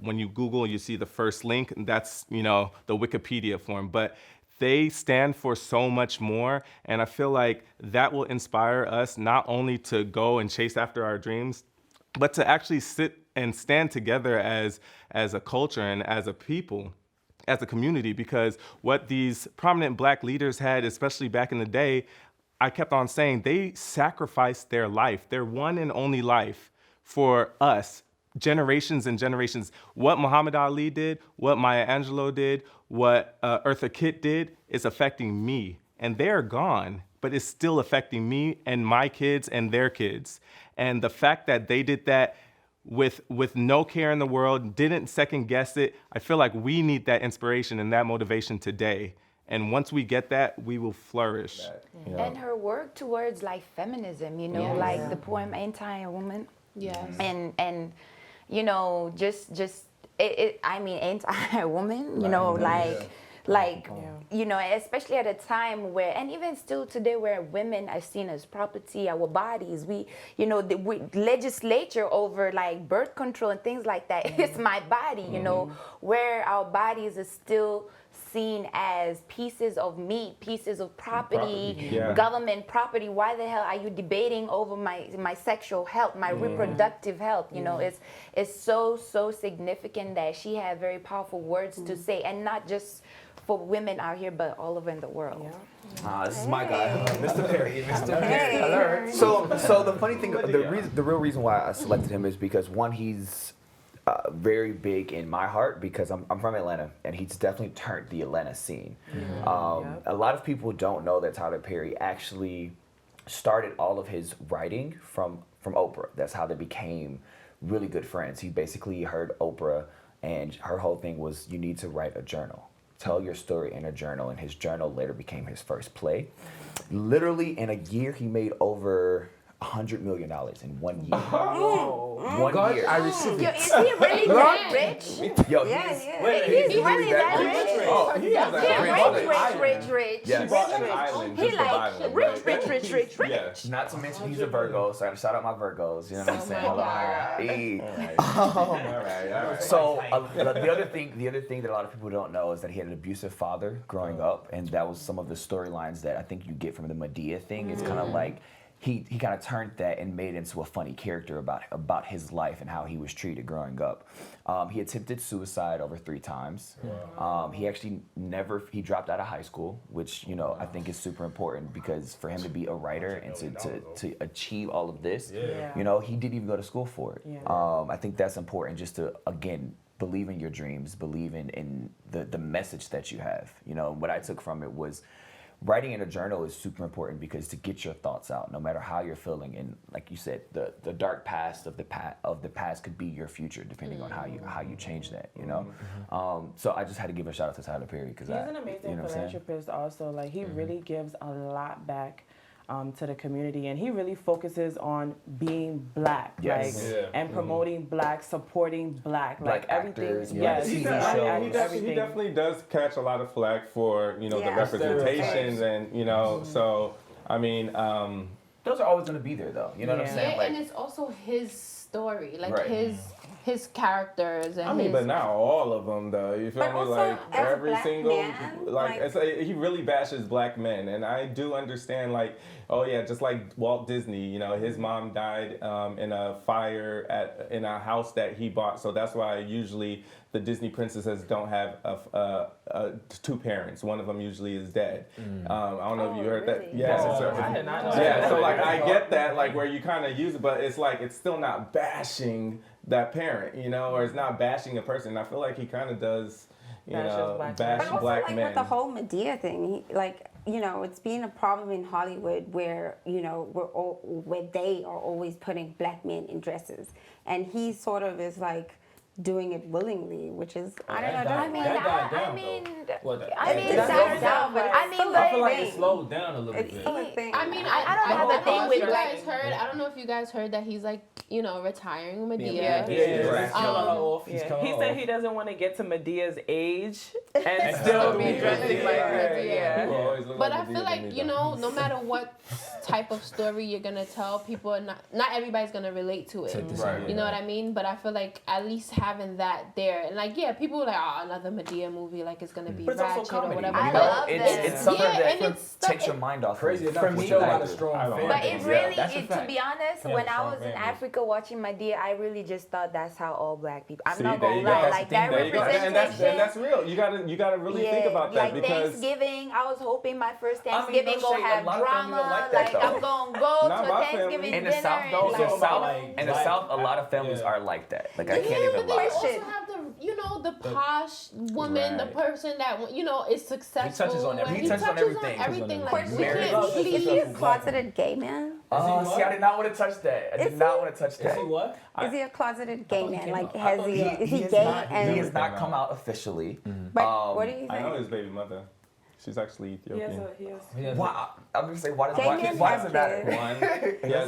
when you Google, you see the first link, and that's the Wikipedia form. But they stand for so much more, and I feel like that will inspire us not only to go and chase after our dreams, but to actually sit and stand together as a culture and as a people, as a community, because what these prominent Black leaders had, especially back in the day, I kept on saying they sacrificed their life, their one and only life, for us, generations and generations. What Muhammad Ali did, what Maya Angelou did, what Eartha Kitt did is affecting me. And they're gone, but it's still affecting me and my kids and their kids. And the fact that they did that with no care in the world, didn't second guess it, I feel like we need that inspiration and that motivation today. And once we get that, we will flourish. And her work towards feminism, the poem Anti-Woman. Yes. And just anti-woman, Like, you know, especially at a time where, and even still today, where women are seen as property, our bodies, we, you know, the legislature over like birth control and things like that. It's my body, you know, where our bodies are still seen as pieces of meat, pieces of property, government property. Why the hell are you debating over my sexual health, my reproductive health? You know, it's so significant that she had very powerful words to say, and not just for women out here, but all over in the world. This is my guy, Mr. Perry. Mr. Perry. So the funny thing, the real reason why I selected him is because one, he's very big in my heart because I'm from Atlanta, and he's definitely turned the Atlanta scene. A lot of people don't know that Tyler Perry actually started all of his writing from Oprah. That's how they became really good friends. He basically heard Oprah, and her whole thing was, you need to write a journal. Tell your story in a journal, and his journal later became his first play. Literally in a year, he made over $100 million in 1 year. One year. I received Yo, is he really that rich? Yo, He's really that rich? Oh, he has a Rich. He bought an island He just to buy like one, rich. Yeah. not to mention he's a Virgo, so I gotta shout out my Virgos. You know what I'm saying? Oh my All right. So the other thing that a lot of people don't know is that he had an abusive father growing up, and that was some of the storylines that I think you get from the Medea thing. It's kind of like he kind of turned that and made it into a funny character about his life and how he was treated growing up. He attempted suicide over 3 times. He actually he dropped out of high school, which, you know, I think is super important, because for him to be a writer and to achieve all of this, you know, he didn't even go to school for it. I think that's important, just to, again, believe in your dreams, believe in the message that you have. You know, what I took from it was, writing in a journal is super important, because to get your thoughts out, no matter how you're feeling, and like you said, the dark past of the past could be your future, depending on how you change that. You know, so I just had to give a shout out to Tyler Perry, because he's an amazing philanthropist. Also, like he really gives a lot back to the community, and he really focuses on being black, and promoting black, supporting black, like everything. Actors, He everything. definitely does catch a lot of flack for, you know, the representations, and, you know, so I mean, those are always gonna be there, though. You know what I'm saying? Yeah, and it's also his story, like his characters, and I mean, but not all of them, though. You feel me? Like every single, he really bashes black men, and I do understand. Like, oh yeah, just like Walt Disney, you know, his mom died in a fire in a house that he bought, so that's why usually the Disney princesses don't have 2 parents. One of them usually is dead. I don't know if you heard that. Yeah, so like I get that, like where you kind of use it, but it's like it's still not bashing that parent, you know, or it's not bashing a person. I feel like he kind of does, you know, bash but also, black like, men. with the whole Medea thing, you know, it's been a problem in Hollywood where, you know, where they are always putting black men in dresses, and he sort of is like doing it willingly, which is I feel like it slowed down a little bit. I mean, I don't have a thing with I don't know if you guys heard that he's like, you know, retiring Medea. He said he doesn't want to get to Medea's age and still be dressing like her. But I feel like, you know, no matter what type of story you're gonna tell, people are not everybody's gonna relate to it. You know what I mean? But I feel like at least having that there, and like, yeah, people are like, oh, another Medea movie, like it's gonna be ratchet or whatever. I love it's something that takes your mind off. Crazy enough, For me, got a strong fan. But it really, to be honest, when I was in Africa watching Medea, I really just thought that's how all black people. I'm not gonna lie, like that representation. And that's real. You gotta really think about that, like because Thanksgiving, I was hoping my first Thanksgiving gonna have drama. Like I'm gonna go to a Thanksgiving in dinner. the South, though, in the South, a lot of families are like that. Like I can't even lie. They also have the posh woman, the person that, you know, is successful. He touches on everything. Like, we Is he a closeted gay man? See, I did not want to touch that. Is he what? Is he a closeted gay man? Like, is he gay? He has not come out officially. But what do you think? I know his baby mother. She's actually Ethiopian. Why? I'm gonna say, why does it matter?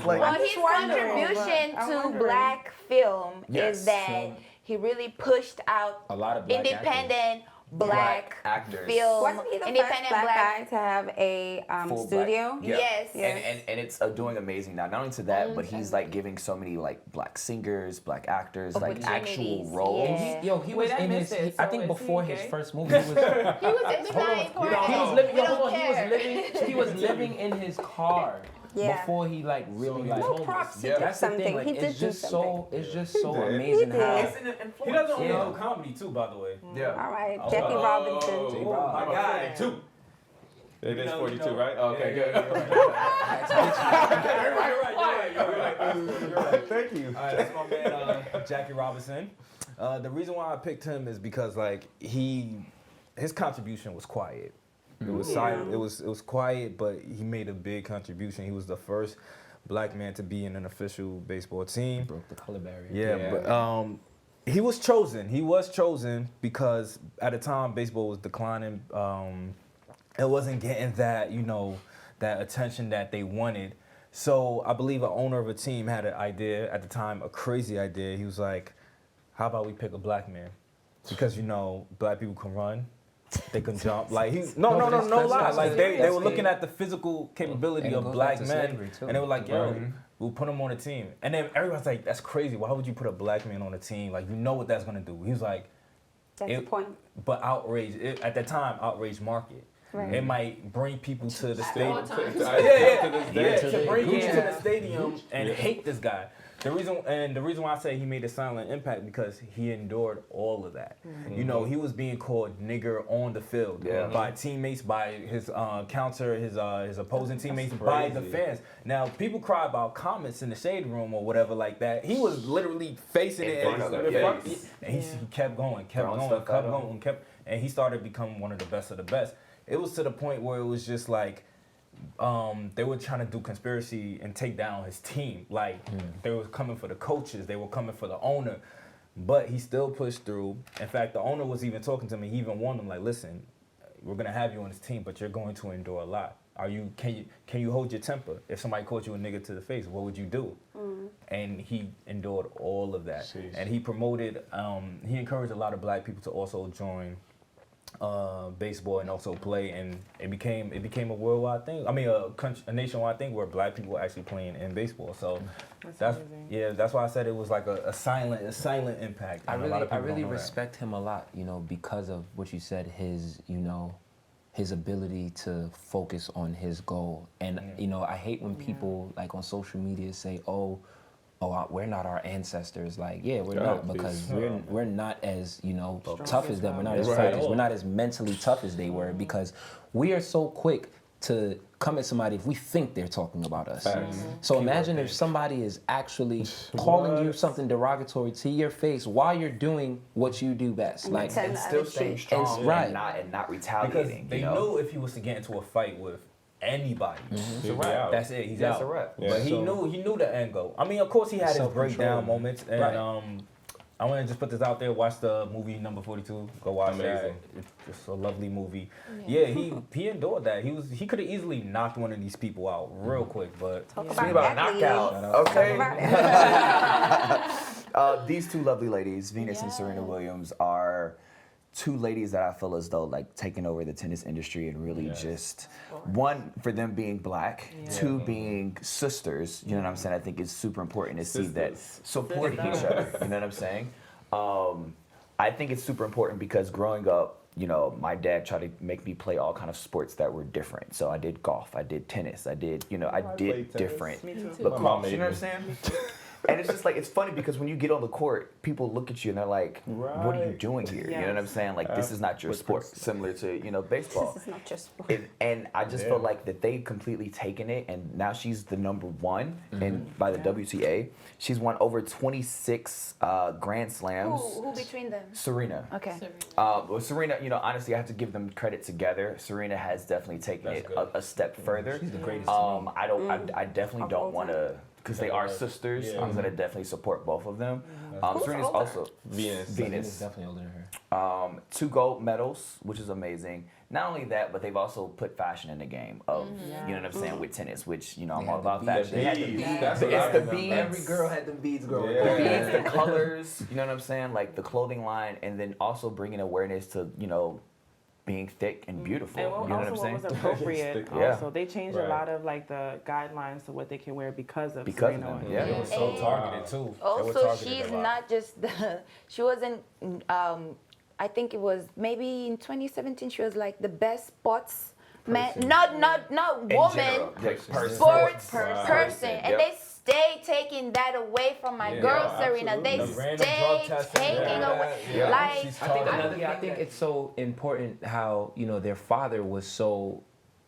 Well, his contribution to black film is that he really pushed out a lot of black independent black actors. film, Wasn't he the first independent black black. guy to have a Full studio? black- yeah. Yes. And it's doing amazing now. Not only to that, but he's like giving so many like black singers, black actors, like actual Opportunities, roles. yeah. He Wait, was I in his. missed it. I So think is before he his gay? first movie, he was. It's not important. He was living. We Yo, don't hold on. care. He was living in his car Yeah. before he like really like. No props, he did That's the thing. something. Like, He did it's do just something. so. It's just so amazing He how. did. He doesn't only Yeah. know comedy too, by the way. Yeah. All right, Jackie Robinson. Oh, my guy. Two. It is know, 42, you know. right? Okay, good. You're right. Thank you. All right, that's my man, Jackie Robinson. The reason why I picked him is because like his contribution was quiet. It was silent. It was quiet, but he made a big contribution. He was the first black man to be in an official baseball team. Broke the color barrier. Yeah, but he was chosen. He was chosen because at the time baseball was declining. It wasn't getting that, that attention that they wanted. So I believe an owner of a team had an idea at the time, a crazy idea. He was like, "How about we pick a black man? Because black people can run, they can jump." Like no lie. Like they were looking at the physical capability And it of goes black back to men, slavery, too. and they were like, "Yo, we'll put him on a team." And then everyone's like, "That's crazy. Why would you put a black man on a team? Like what that's gonna do?" He was like, That's the point. "But at that time, outrage market." Right. It might bring people to the stadium. To To this bring you to Yeah. the stadium and hate this guy. The reason why I say he made a silent impact because he endured all of that. He was being called nigger on the field by teammates, by his counter, his opposing teammates, by the fans. Now people cry about comments in the shade room or whatever like that. He was literally facing it, and he kept going, and he started becoming one of the best of the best. It was to the point where it was just like they were trying to do conspiracy and take down his team. Like they were coming for the coaches, they were coming for the owner, but he still pushed through. In fact, the owner was even talking to me. He even warned him, like, "Listen, we're gonna have you on this team, but you're going to endure a lot. Can you hold your temper? If somebody called you a nigga to the face, what would you do?" And he endured all of that. Jeez. And he promoted. He encouraged a lot of black people to also join baseball and also play, and it became a worldwide thing. I mean, a nationwide thing where black people were actually playing in baseball. So that's why I said it was like a silent impact. I And a lot of people really don't know that. respect him a lot, because of what you said, his ability to focus on his goal. And I hate when people like on social media say, oh, we're not our ancestors. Like, yeah, we're not, because we're not as tough as them. We're not as focused. We're not as mentally tough as they were, because we are so quick to come at somebody if we think they're talking about us. So imagine if somebody is actually calling you something derogatory to your face while you're doing what you do best, like, And still staying strong right. and not Because retaliating. they knew if he was to get into a fight with anybody, He's a wrap. that's it. He's That's out. a wrap. But he knew the end goal. I mean, of course, he had his Self-control. breakdown moments, and Right. I want to just put this out there. Watch the movie Number 42. Go watch that. Amazing. It's just a lovely movie. Yeah, he endured that. He could have easily knocked one of these people out real quick, but Talk Speaking about athletes. knockout, okay? Talk about it. These two lovely ladies, Venus and Serena Williams, are two ladies that I feel as though like taking over the tennis industry and really just one for them being black, two being sisters. You know what I'm saying? I think it's super important to see that supporting each other. You know what I'm saying? I think it's super important because growing up, my dad tried to make me play all kind of sports that were different. So I did golf, I did tennis, I did played tennis. different. Me too. Lacrosse, you know what I'm saying? And it's just like, it's funny because when you get on the court, people look at you and they're like, what are you doing here? You know what I'm saying? Like, this is not your sport, similar to, baseball. This is not just sport. And I just feel like that they completely taken it, and now she's the number one by the WTA. She's won over 26 Grand Slams. Who between them? Serena. Okay. Well, Serena, honestly, I have to give them credit together. Serena has definitely taken it a step further. she's the greatest. I definitely don't want to because they are sisters. Yeah. I'm gonna definitely support both of them. Serena's older? also Venus Venus. is definitely older than her. 2 gold medals, which is amazing. Not only that, but they've also put fashion in the game of, you know what I'm saying, with tennis, which, you know, I'm all about fashion. They had the beads. That's what It's I the remember. beads. Every girl had them beads growing Yeah. up. The beads, the colors, you know what I'm saying, like the clothing line, and then also bringing awareness to, you know, being thick and beautiful. And what, You know what I'm also saying? what was appropriate. Stick- Yeah. Also, they changed Right. a lot of like the guidelines to what they can wear because of Because of Serena. them, yeah. It was so And targeted too. They were Also, targeted she's a lot. not just she wasn't. I think it was maybe in 2017. She was like the best sports man, not In woman, general, like, person. sports Wow. person, and Yep. they stay taking that away from my girl Yeah, Serena. They absolutely. The random drug stay testing, taking yeah. away. Yeah. Like She's I think targeted. I think it's so important how, you know, their father was so,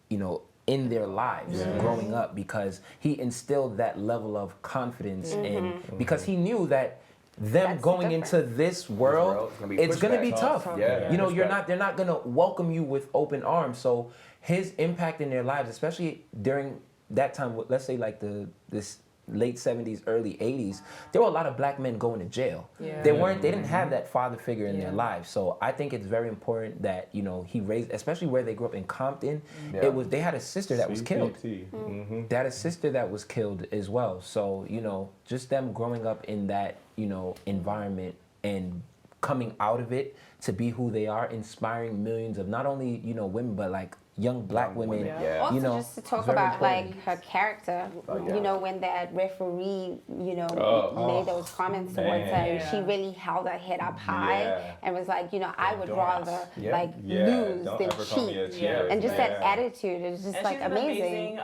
you know, in their lives growing up, because he instilled that level of confidence and because he knew that them That's going the into this world, world, it's gonna be it's gonna be pushback. tough. Yeah. You know, Pushback. they're not gonna welcome you with open arms. So his impact in their lives, especially during that time, let's say like this late 70s, early 80s, there were a lot of black men going to jail. Yeah. They didn't have that father figure in their lives. So I think it's very important that, you know, he raised, especially where they grew up in Compton, Yeah. they had a sister that was killed. CPT. Mhm. They had a sister that was killed as well. So, you know, just them growing up in that, you know, environment and coming out of it to be who they are, inspiring millions of not only, you know, women, but like young black women. Yeah. Also, You know, just to talk it's very about important. like her character, you know, when that referee, you know, Oh. made those comments towards her, Man. she really held her head up high Yeah. and was like, you know, I would Don't. rather Yeah. like Yeah, lose don't than ever call me a cheat. cheater. And just that Yeah. attitude is just And like she's an amazing.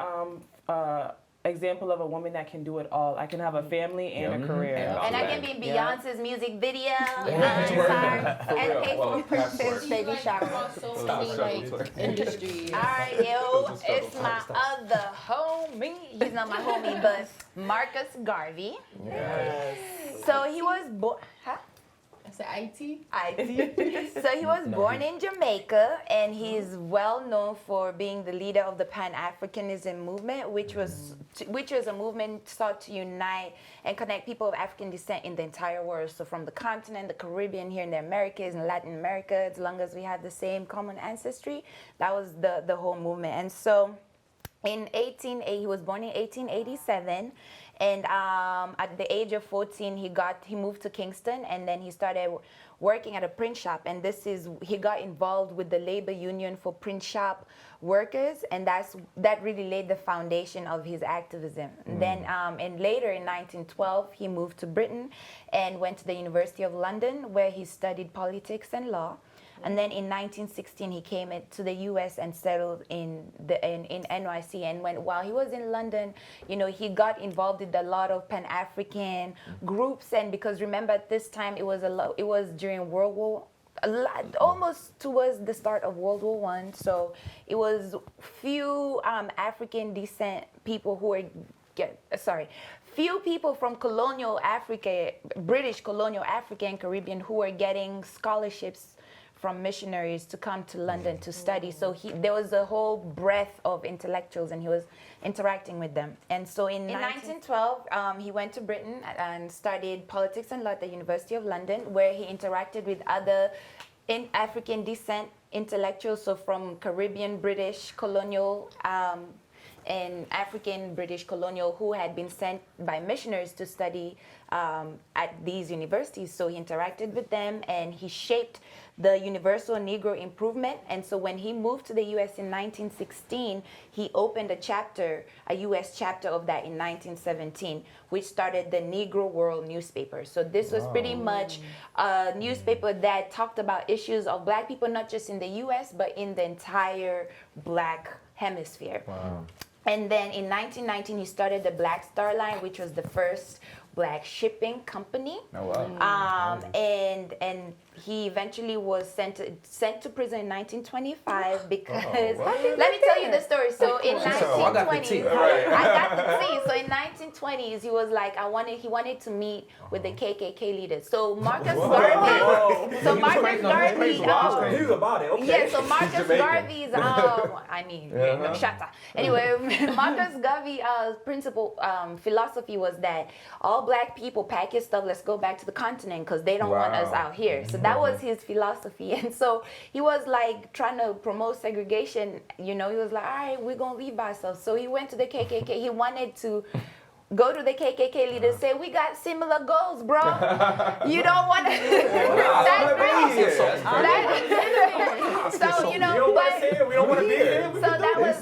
example of a woman that can do it all. I can have a family and a career. and I can be in Yeah. Beyonce's music video. For And real. pay Well, for Princess baby shower. So many like industries. All right, yo, it's my other homie. He's not my homie, but Marcus Garvey. So he was born. Huh? I said IT. So he was born in Jamaica, and he's well known for being the leader of the Pan-Africanism movement, which was a movement sought to unite and connect people of African descent in the entire world. So from the continent, the Caribbean, here in the Americas, and Latin America, as long as we had the same common ancestry, that was the whole movement. And so he was born in 1887. And at the age of 14, he moved to Kingston, and then he started working at a print shop. And he got involved with the labor union for print shop workers, and that really laid the foundation of his activism. And then, and later in 1912, he moved to Britain and went to the University of London, where he studied politics and law. And then in 1916, he came to the U.S. and settled in NYC. And while he was in London, you know, he got involved with a lot of Pan-African groups. And because remember, at this time, it was during World War, almost towards the start of World War I. So it was few African descent people who were few people from colonial Africa, British colonial Africa and Caribbean, who were getting scholarships from missionaries to come to London to study. So there was a whole breadth of intellectuals, and he was interacting with them. And so in 1912, he went to Britain and studied politics and law at the University of London, where he interacted with other African descent intellectuals, so from Caribbean, British, colonial, and African British colonial, who had been sent by missionaries to study at these universities. So he interacted with them, and he shaped the Universal Negro Improvement. And so when he moved to the U.S. in 1916, he opened a U.S. chapter of that in 1917, which started the Negro World newspaper. So this was pretty much a newspaper that talked about issues of black people, not just in the U.S., but in the entire black hemisphere. Wow. And then in 1919, he started the Black Star Line, which was the first black shipping company. Oh, wow. And he eventually was sent to prison in 1925 because let me tell you the story. So in 1920s, I got the tea. So in 1920s, he was like, he wanted to meet with the KKK leaders. So Marcus Garvey, he was about it. Okay. yeah, so Marcus Garvey's, shut up. Anyway, Marcus Garvey's principal philosophy was that all black people pack your stuff, let's go back to the continent because they don't want us out here. So that was his philosophy. And so he was like trying to promote segregation. You know, he was like, all right, we're going to leave by ourselves. So he went to the KKK. He wanted to go to the KKK leaders, say, we got similar goals, bro. You don't want to. That's crazy. So, you know, but. We don't want to be here. So that was,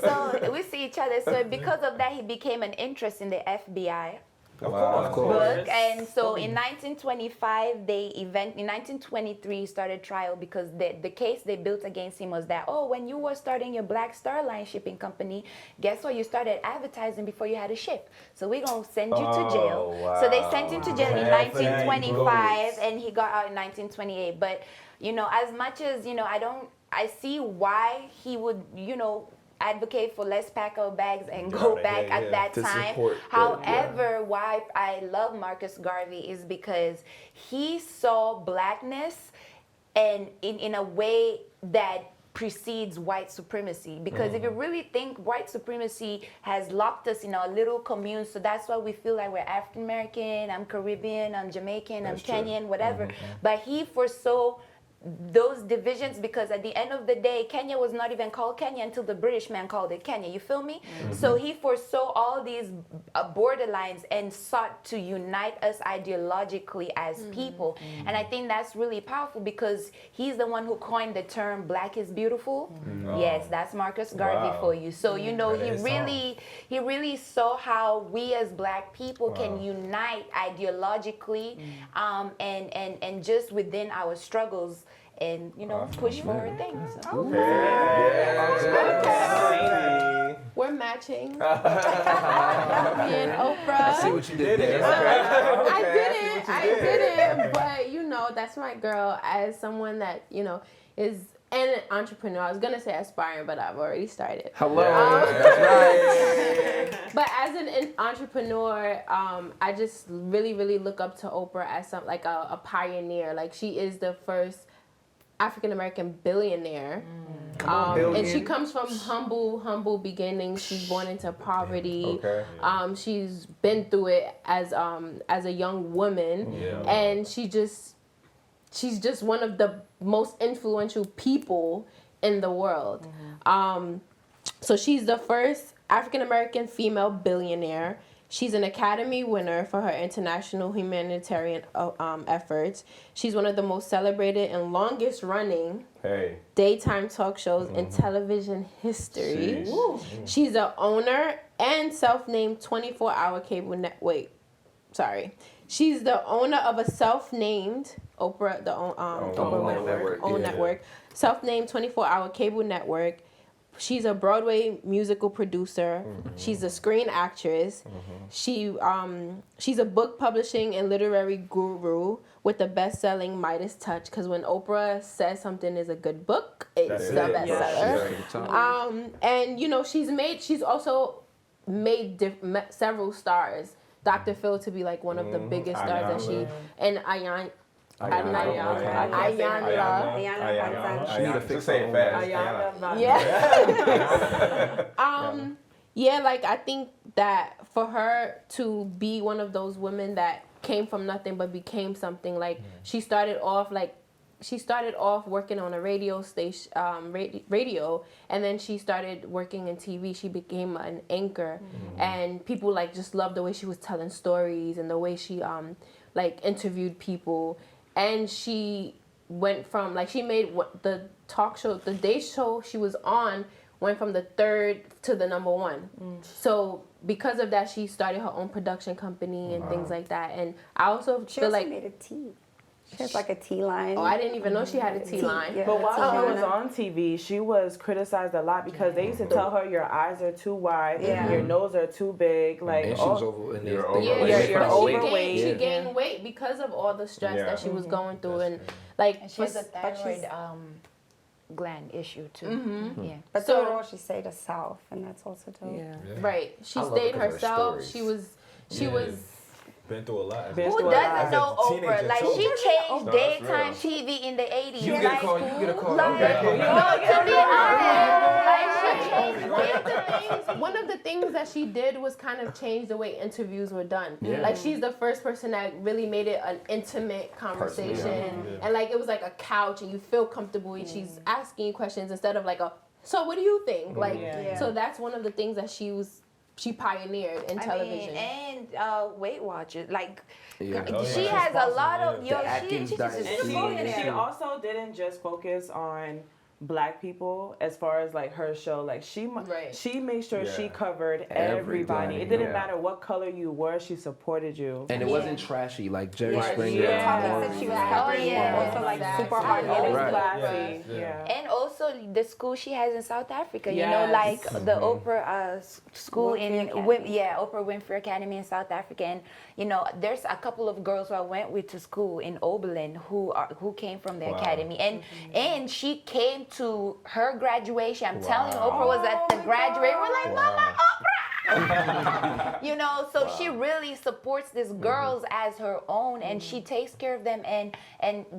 so we see each other. So because of that, he became an interest in the FBI. Of course. Book. And so in 1925, in 1923, he started trial because the case they built against him was that, when you were starting your Black Star Line shipping company, guess what? You started advertising before you had a ship. So we're going to send you to jail. Wow. So they sent him to jail in 1925 and he got out in 1928. But, you know, as much as, you know, I see why he would, you know, advocate for let's pack our bags and go back at that time. However, why I love Marcus Garvey is because he saw blackness and in a way that precedes white supremacy. Because if you really think, white supremacy has locked us in our little communes, so that's why we feel like we're African American, I'm Caribbean, I'm Jamaican, I'm Kenyan, whatever. But he foresaw those divisions because at the end of the day, Kenya was not even called Kenya until the British man called it Kenya. You feel me? So he foresaw all these borderlines and sought to unite us ideologically as people. And I think that's really powerful because he's the one who coined the term "Black is beautiful." Yes, that's Marcus Garvey for you. So you know he really saw how we as Black people can unite ideologically, and just within our struggles. And you know, push forward things. So. Okay. We're matching. Me and Oprah. I see what you did there. I didn't. But you know, that's my girl. As someone that you know is an entrepreneur. I was gonna say aspiring, but I've already started. Hello. That's right. But as an entrepreneur, I just really look up to Oprah as like a pioneer. Like she is the first African American billionaire, and she comes from humble beginnings. She's born into poverty. Okay. She's been through it as a young woman, and she's just one of the most influential people in the world. So she's the first African American female billionaire. She's an Academy winner for her international humanitarian efforts. She's one of the most celebrated and longest running daytime talk shows in television history. She's the owner and self-named 24-hour cable network. She's the owner of a self-named Oprah Winfrey network, self-named 24-hour cable network. She's a Broadway musical producer. She's a screen actress. She's a book publishing and literary guru with the best-selling Midas Touch. Because when Oprah says something is a good book, it's the bestseller. And you know, she's also made several stars. Dr. Phil to be like one of the biggest stars that she and Ayanla. Just say it fast. Yeah, like I think that for her to be one of those women that came from nothing but became something, like she started off working on a radio station, radio, and then she started working in TV. She became an anchor, and people like just loved the way she was telling stories and the way she like interviewed people. And she went from, like, she made the talk show, the day show she was on, went from the 3rd to the number 1. So because of that, she started her own production company and things like that. And I also feel like... She made a tea. She has like a T-line. Oh, I didn't even know she had a T-line. Yeah, But while she was T-line. on TV, she was criticized a lot because they used to tell her your eyes are too wide, your nose are too big, like And she was over in there. You're overweight. She gained weight because of all the stress that she was going through, and like And she has a thyroid gland issue too. Yeah. But so all she stayed herself, and that's also dope. Yeah. right. She I love stayed it 'cause of her herself. stories. She was. Been through a lot. Been Who through a doesn't lot. know As a Oprah? teenager, Like too. she changed No, that's daytime real. TV in the 80s. You get a call. You get a call. Like, Okay. to be honest, like she changed One of the things that she did was kind of change the way interviews were done. Yeah. Like she's the first person that really made it an intimate conversation, and like it was like a couch, and you feel comfortable. And she's asking you questions instead of like a. So what do you think? Like so that's one of the things that she pioneered in television. and Weight Watchers, like Yeah. she has a lot of Atkins she diet. just And she also didn't just focus on Black people as far as like her show. Like she made sure she covered everybody. It didn't matter what color you were, she supported you. And it wasn't trashy like Jerry Springer. Yeah. Topics that she was covering were also like super hard It was hitting. classy. Yeah. and also the school she has in South Africa, you know, Yes. like the Oprah school Winfrey Oprah Winfrey Academy in South Africa, and you know, there's a couple of girls who I went with to school in Oberlin who came from the academy, and she came to her graduation. I'm telling you, Oprah was at the graduation. We're like, Mama, Oprah! You know, so she really supports these girls as her own, and she takes care of them, and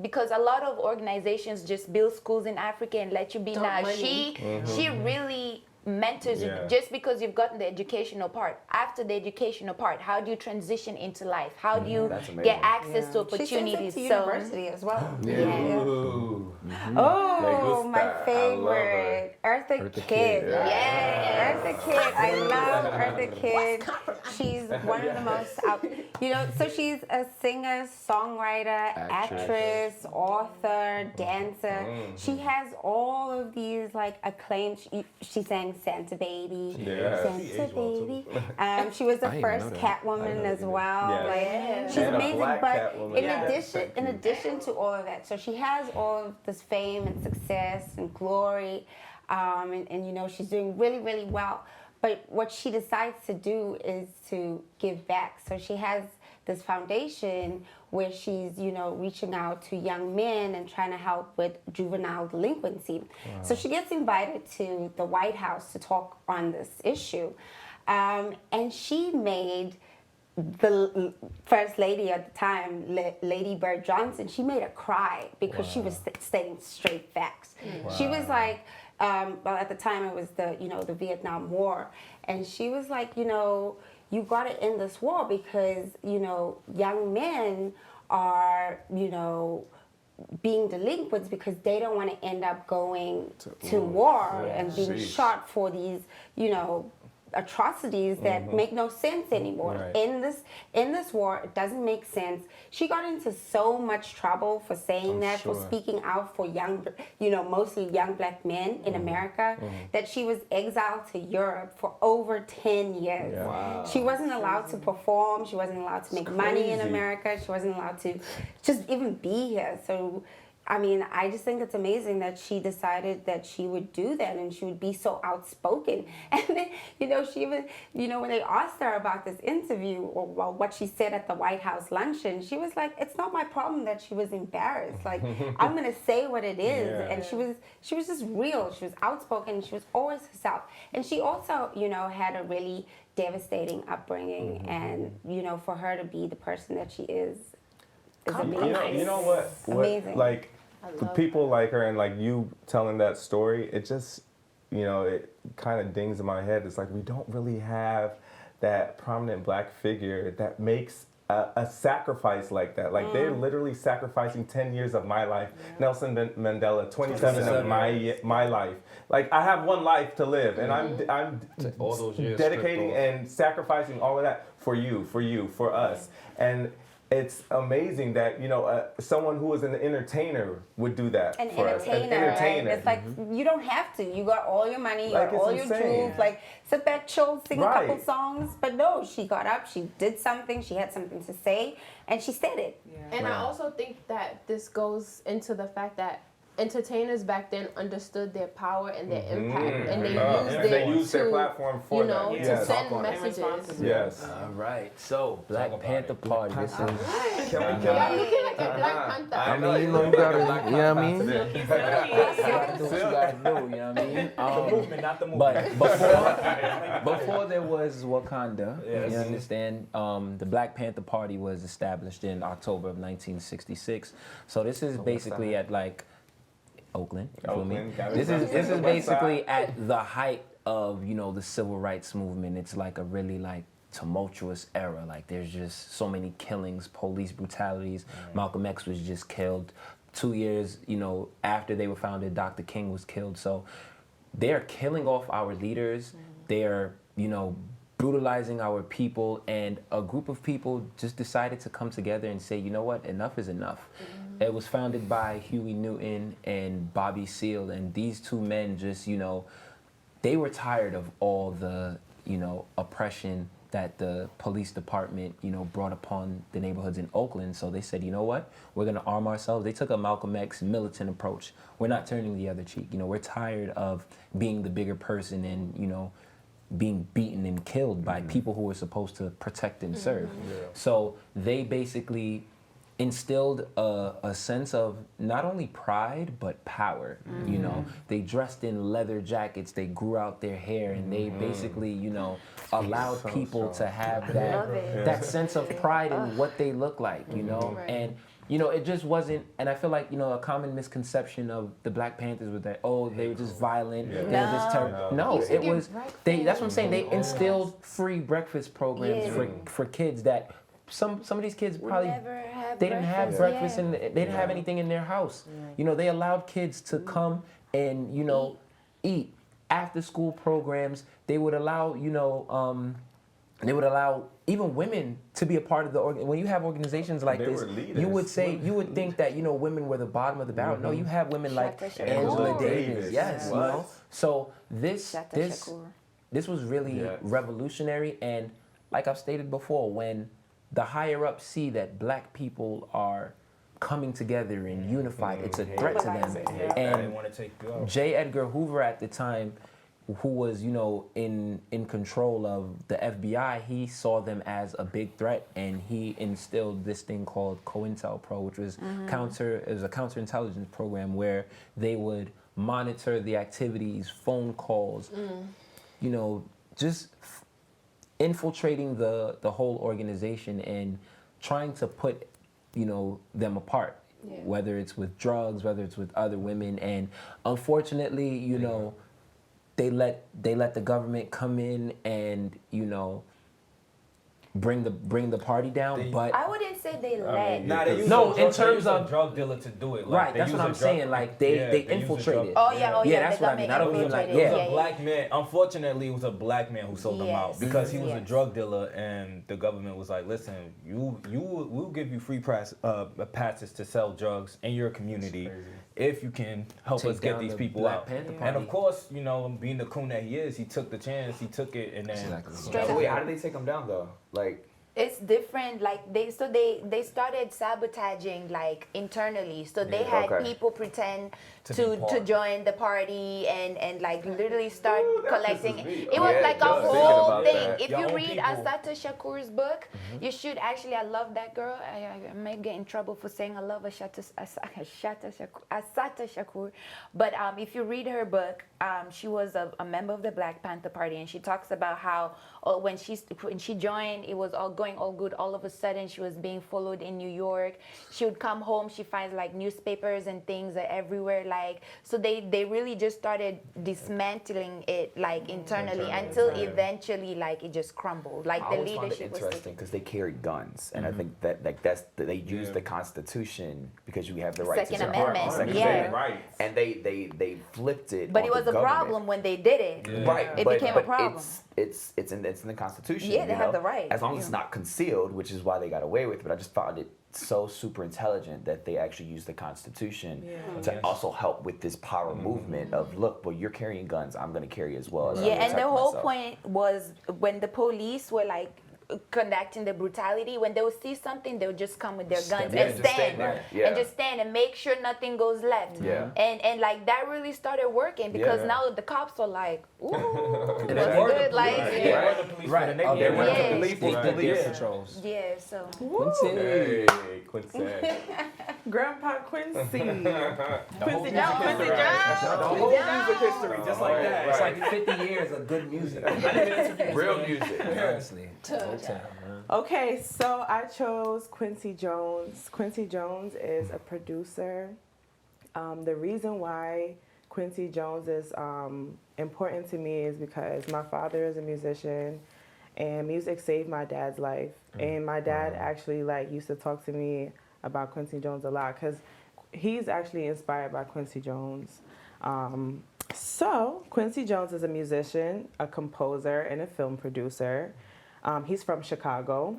because a lot of organizations just build schools in Africa and let you be now. She really mentors you just because you've gotten the educational part. After the educational part, how do you transition into life? How do you get access to opportunities? She sent it to university as well. Ooh. Oh, Me my gusta. favorite, Eartha Kitt. Yeah. Eartha Kitt. I love Eartha Kitt. She's one of the most so she's a singer, songwriter, actress, author, dancer. She has all of these like acclaimed. She sang Santa Baby. Yeah. Santa Baby. She was the first Catwoman as well. Yeah. Like she's And a amazing. black But Catwoman. in addition to all of that, so she has all of this fame and success and glory, and you know she's doing really, really well. But what she decides to do is to give back. So she has this foundation where she's, you know, reaching out to young men and trying to help with juvenile delinquency. Wow. So she gets invited to the White House to talk on this issue. And she made the first lady at the time, Lady Bird Johnson, she made her cry because she was stating straight facts. She was like, well, at the time it was the Vietnam War, and she was like, you know, you got to end this war because, you know, young men are, you know, being delinquents because they don't want to end up going to war and being shot for these, you know, atrocities that make no sense anymore. Right. In this war, it doesn't make sense. She got into so much trouble for saying that, for speaking out for young, you know, mostly young Black men in America, that she was exiled to Europe for over 10 years. Yeah. Wow. She wasn't allowed to perform. She wasn't allowed to make money in America. She wasn't allowed to just even be here. So, I mean, I just think it's amazing that she decided that she would do that and she would be so outspoken. And then, you know, she even, you know, when they asked her about this interview or what she said at the White House luncheon, she was like, it's not my problem that she was embarrassed. Like, I'm going to say what it is. Yeah. And she was just real. She was outspoken. She was always herself. And she also, you know, had a really devastating upbringing. And, you know, for her to be the person that she is amazing. You know what? Amazing. Like, the people like her and like you telling that story, it just, you know, it kind of dings in my head. It's like we don't really have that prominent Black figure that makes a sacrifice like that. Like they're literally sacrificing 10 years of my life. Nelson Mandela, 27 of my life. Like I have one life to live, and I'm all those years dedicating and sacrificing all of that for you, for us. And it's amazing that, you know, someone who is an entertainer would do that. An for us. entertainer, right? It's like you don't have to. You got all your money, you got all your jewels. Like sit back, chill, sing a couple songs. But no, she got up, she did something, she had something to say, and she said it. And I also think that this goes into the fact that entertainers back then understood their power and their impact, and they used their platform for to send messages. Yes. All right. So Black Panther Party. This is. You're looking like a Black Panther. I mean, you know, you gotta, you know what I mean? You gotta do what you gotta do, you know what I mean? The movement, not the movement. But before there was Wakanda, you understand, the Black Panther Party was established in October of 1966. So this is basically at like Oakland, you feel me? This is basically at the height of, you know, the civil rights movement. It's like a really like tumultuous era. Like there's just so many killings, police brutalities. Malcolm X was just killed. 2 years, you know, after they were founded, Dr. King was killed. So they're killing off our leaders. They're, you know, brutalizing our people, and a group of people just decided to come together and say, you know what, enough is enough. It was founded by Huey Newton and Bobby Seale, and these two men just, you know, they were tired of all the, you know, oppression that the police department, you know, brought upon the neighborhoods in Oakland. So they said, you know what, we're gonna arm ourselves. They took a Malcolm X militant approach. We're not turning the other cheek. You know, we're tired of being the bigger person and, you know, being beaten and killed by people who were supposed to protect and serve. So they basically instilled a sense of not only pride but power. You know, they dressed in leather jackets, they grew out their hair, and they basically, you know, allowed people to have that sense of pride in what they look like, you know. And you know, it just wasn't, and I feel like, you know, a common misconception of the Black Panthers was that, oh, they were just violent, they were just terrible. No, it was, that's what I'm saying, they instilled free breakfast programs for kids that some of these kids probably, they didn't have breakfast and they didn't have anything in their house. You know, they allowed kids to come and, you know, eat. After school programs, they would allow, you know, they would allow even women to be a part of the when you have organizations like this, you would say, you would think that, you know, women were the bottom of the barrel. No, you have women like Angela Davis. Yes, you know. So this was really revolutionary, and like I've stated before, when the higher ups see that Black people are coming together and unified, it's a threat to them. And J. Edgar Hoover at the time, who was, you know, in control of the FBI, he saw them as a big threat, and he instilled this thing called COINTELPRO, which was a counterintelligence program where they would monitor the activities, phone calls, you know, just infiltrating the whole organization and trying to put, you know, them apart, whether it's with drugs, whether it's with other women. And unfortunately, you know, they let the government come in and, you know, bring the party down. But I wouldn't say they let. In terms of drug dealer to do it. Like, right, that's what I'm saying. Like they infiltrated. Yeah, that's what I mean. I don't mean like it was a black man. Unfortunately, it was a black man who sold them out because he was a drug dealer, and the government was like, "Listen, we'll give you free passes to sell drugs in your community if you can help us get these people out." And of course, you know, being the coon that he is, he took the chance, he took it, and then. So wait, how did they take him down though? Like. It's different. Like they started sabotaging like internally. So they had people pretend to join the party and like literally start collecting. It was like a whole thing. If you read Assata Shakur's book, you should actually. I love that girl. I may get in trouble for saying I love Assata Shakur, but if you read her book, she was a member of the Black Panther Party, and she talks about how when she joined, it was all going all good. All of a sudden, she was being followed in New York. She would come home, she finds like newspapers and things everywhere. Like, so they really just started dismantling it like internally until eventually like it just crumbled. Like the leadership was interesting because they carried guns, and I think that like they use the Constitution because you have the right Second Amendment, and they flipped it. But it was a problem when they did it. Right, it became a problem. it's in the Constitution. Yeah, they have the right. As long as it's not concealed, which is why they got away with it. But I just found it so super intelligent that they actually used the Constitution to also help with this power movement of, look, well, you're carrying guns, I'm going to carry as well. Yeah, and the whole point was when the police were like conducting the brutality, when they would see something, they would just come with their guns and stand and just stand and make sure nothing goes left. Yeah. And like that really started working because now the cops are like, ooh, They that's were good. the Like, police. yeah. They were the police for the neighborhood. They were Yeah. the police. They did Yeah. their patrols. Yeah, so. Quincy. Hey, Quincy. Grandpa Quincy. Quincy Jones. The whole music history, just like that. It's like 50 years of good music. Real music. Honestly. Old town, man. Okay, so I chose Quincy Jones. Quincy Jones is a producer. The reason why Quincy Jones is important to me is because my father is a musician, and music saved my dad's life. And my dad actually used to talk to me about Quincy Jones a lot because he's actually inspired by Quincy Jones. So Quincy Jones is a musician, a composer, and a film producer. He's from Chicago.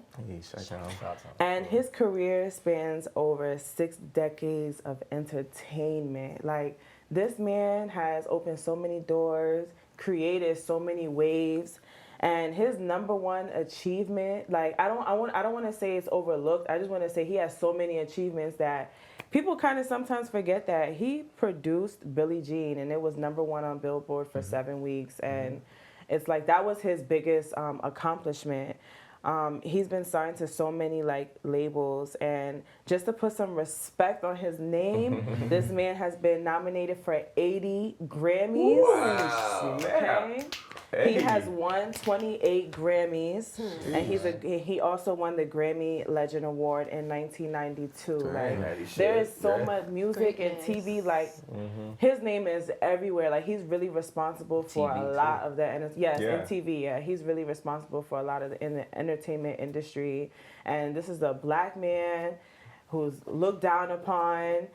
And his career spans over 6 decades of entertainment. Like, this man has opened so many doors, created so many waves, and his number one achievement, like, I don't want to say it's overlooked. I just want to say he has so many achievements that people kind of sometimes forget that he produced Billie Jean, and it was number 1 on Billboard for 7 weeks, and it's like that was his biggest accomplishment. He's been signed to so many labels, and just to put some respect on his name, this man has been nominated for 80 Grammys. Wow. Okay. He has won 28 Grammys, and he also won the Grammy Legend Award in 1992. There is so much music and TV. His name is everywhere. Like, he's really responsible for a lot of the and TV. Yeah, he's really responsible for a lot of in the entertainment industry. And this is a black man who's looked down upon.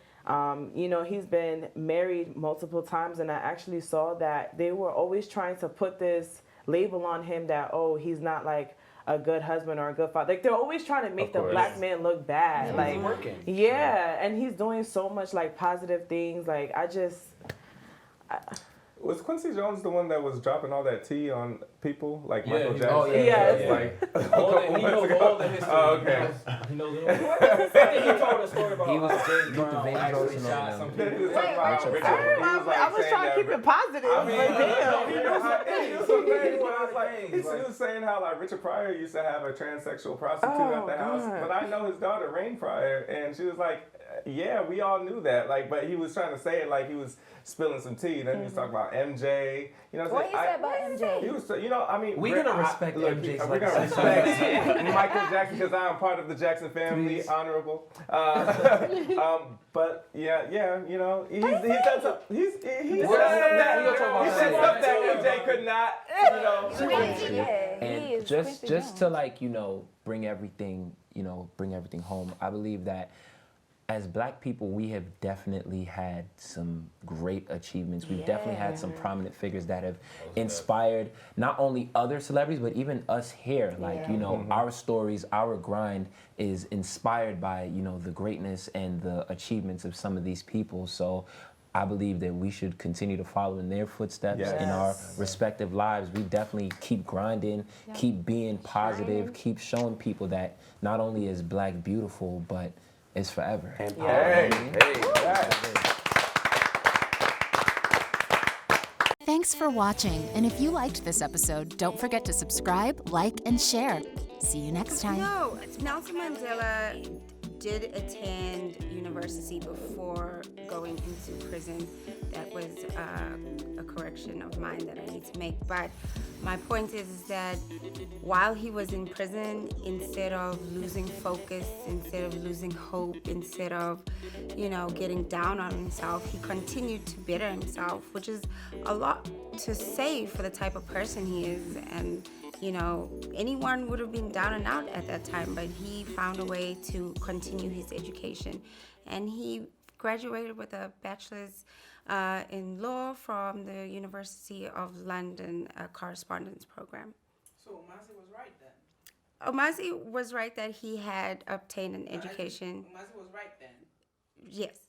He's been married multiple times, and I actually saw that they were always trying to put this label on him that, oh, he's not like a good husband or a good father. Like, they're always trying to make the black man look bad. He's working. Yeah, and he's doing so much positive things. Was Quincy Jones the one that was dropping all that tea on people, like Michael Jackson? Oh, yeah. He knows all the history. Oh, okay. He knows it all. I think he told a story about He was James Luther Brown Vandross actually and shot all some them. people. He was talking about Richard. I was trying to keep it positive. I mean, but he knew some things where it's like, he was saying how Richard Pryor used to have a transsexual prostitute at the house, but I know his daughter Rain Pryor, and she was like, yeah, we all knew that. But he was trying to say it like he was spilling some tea. Then he was talking about MJ. What he said about MJ? He was, We're gonna respect MJ's We're gonna respect Michael Jackson because I am part of the Jackson family, honorable. But he said stuff. He said stuff that MJ could not. And just to bring everything home, I believe that as black people, we have definitely had some great achievements. We've definitely had some prominent figures that have inspired not only other celebrities, but even us here. Our stories, our grind is inspired by, the greatness and the achievements of some of these people. So I believe that we should continue to follow in their footsteps in our respective lives. We definitely keep grinding, keep being positive, keep showing people that not only is black beautiful, but it's forever. Hey. Thanks for watching, and if you liked this episode, don't forget to subscribe, like, and share. See you next time. Nelson Mandela did attend university before going into prison. That was a correction of mine that I need to make. But my point is that while he was in prison, instead of losing focus, instead of losing hope, instead of, getting down on himself, he continued to better himself, which is a lot to say for the type of person he is. And anyone would have been down and out at that time, but he found a way to continue his education. And he graduated with a bachelor's in law from the University of London correspondence program. So Omasi was right then. Omasi was right that he had obtained an education. Omasi was right then. Yes.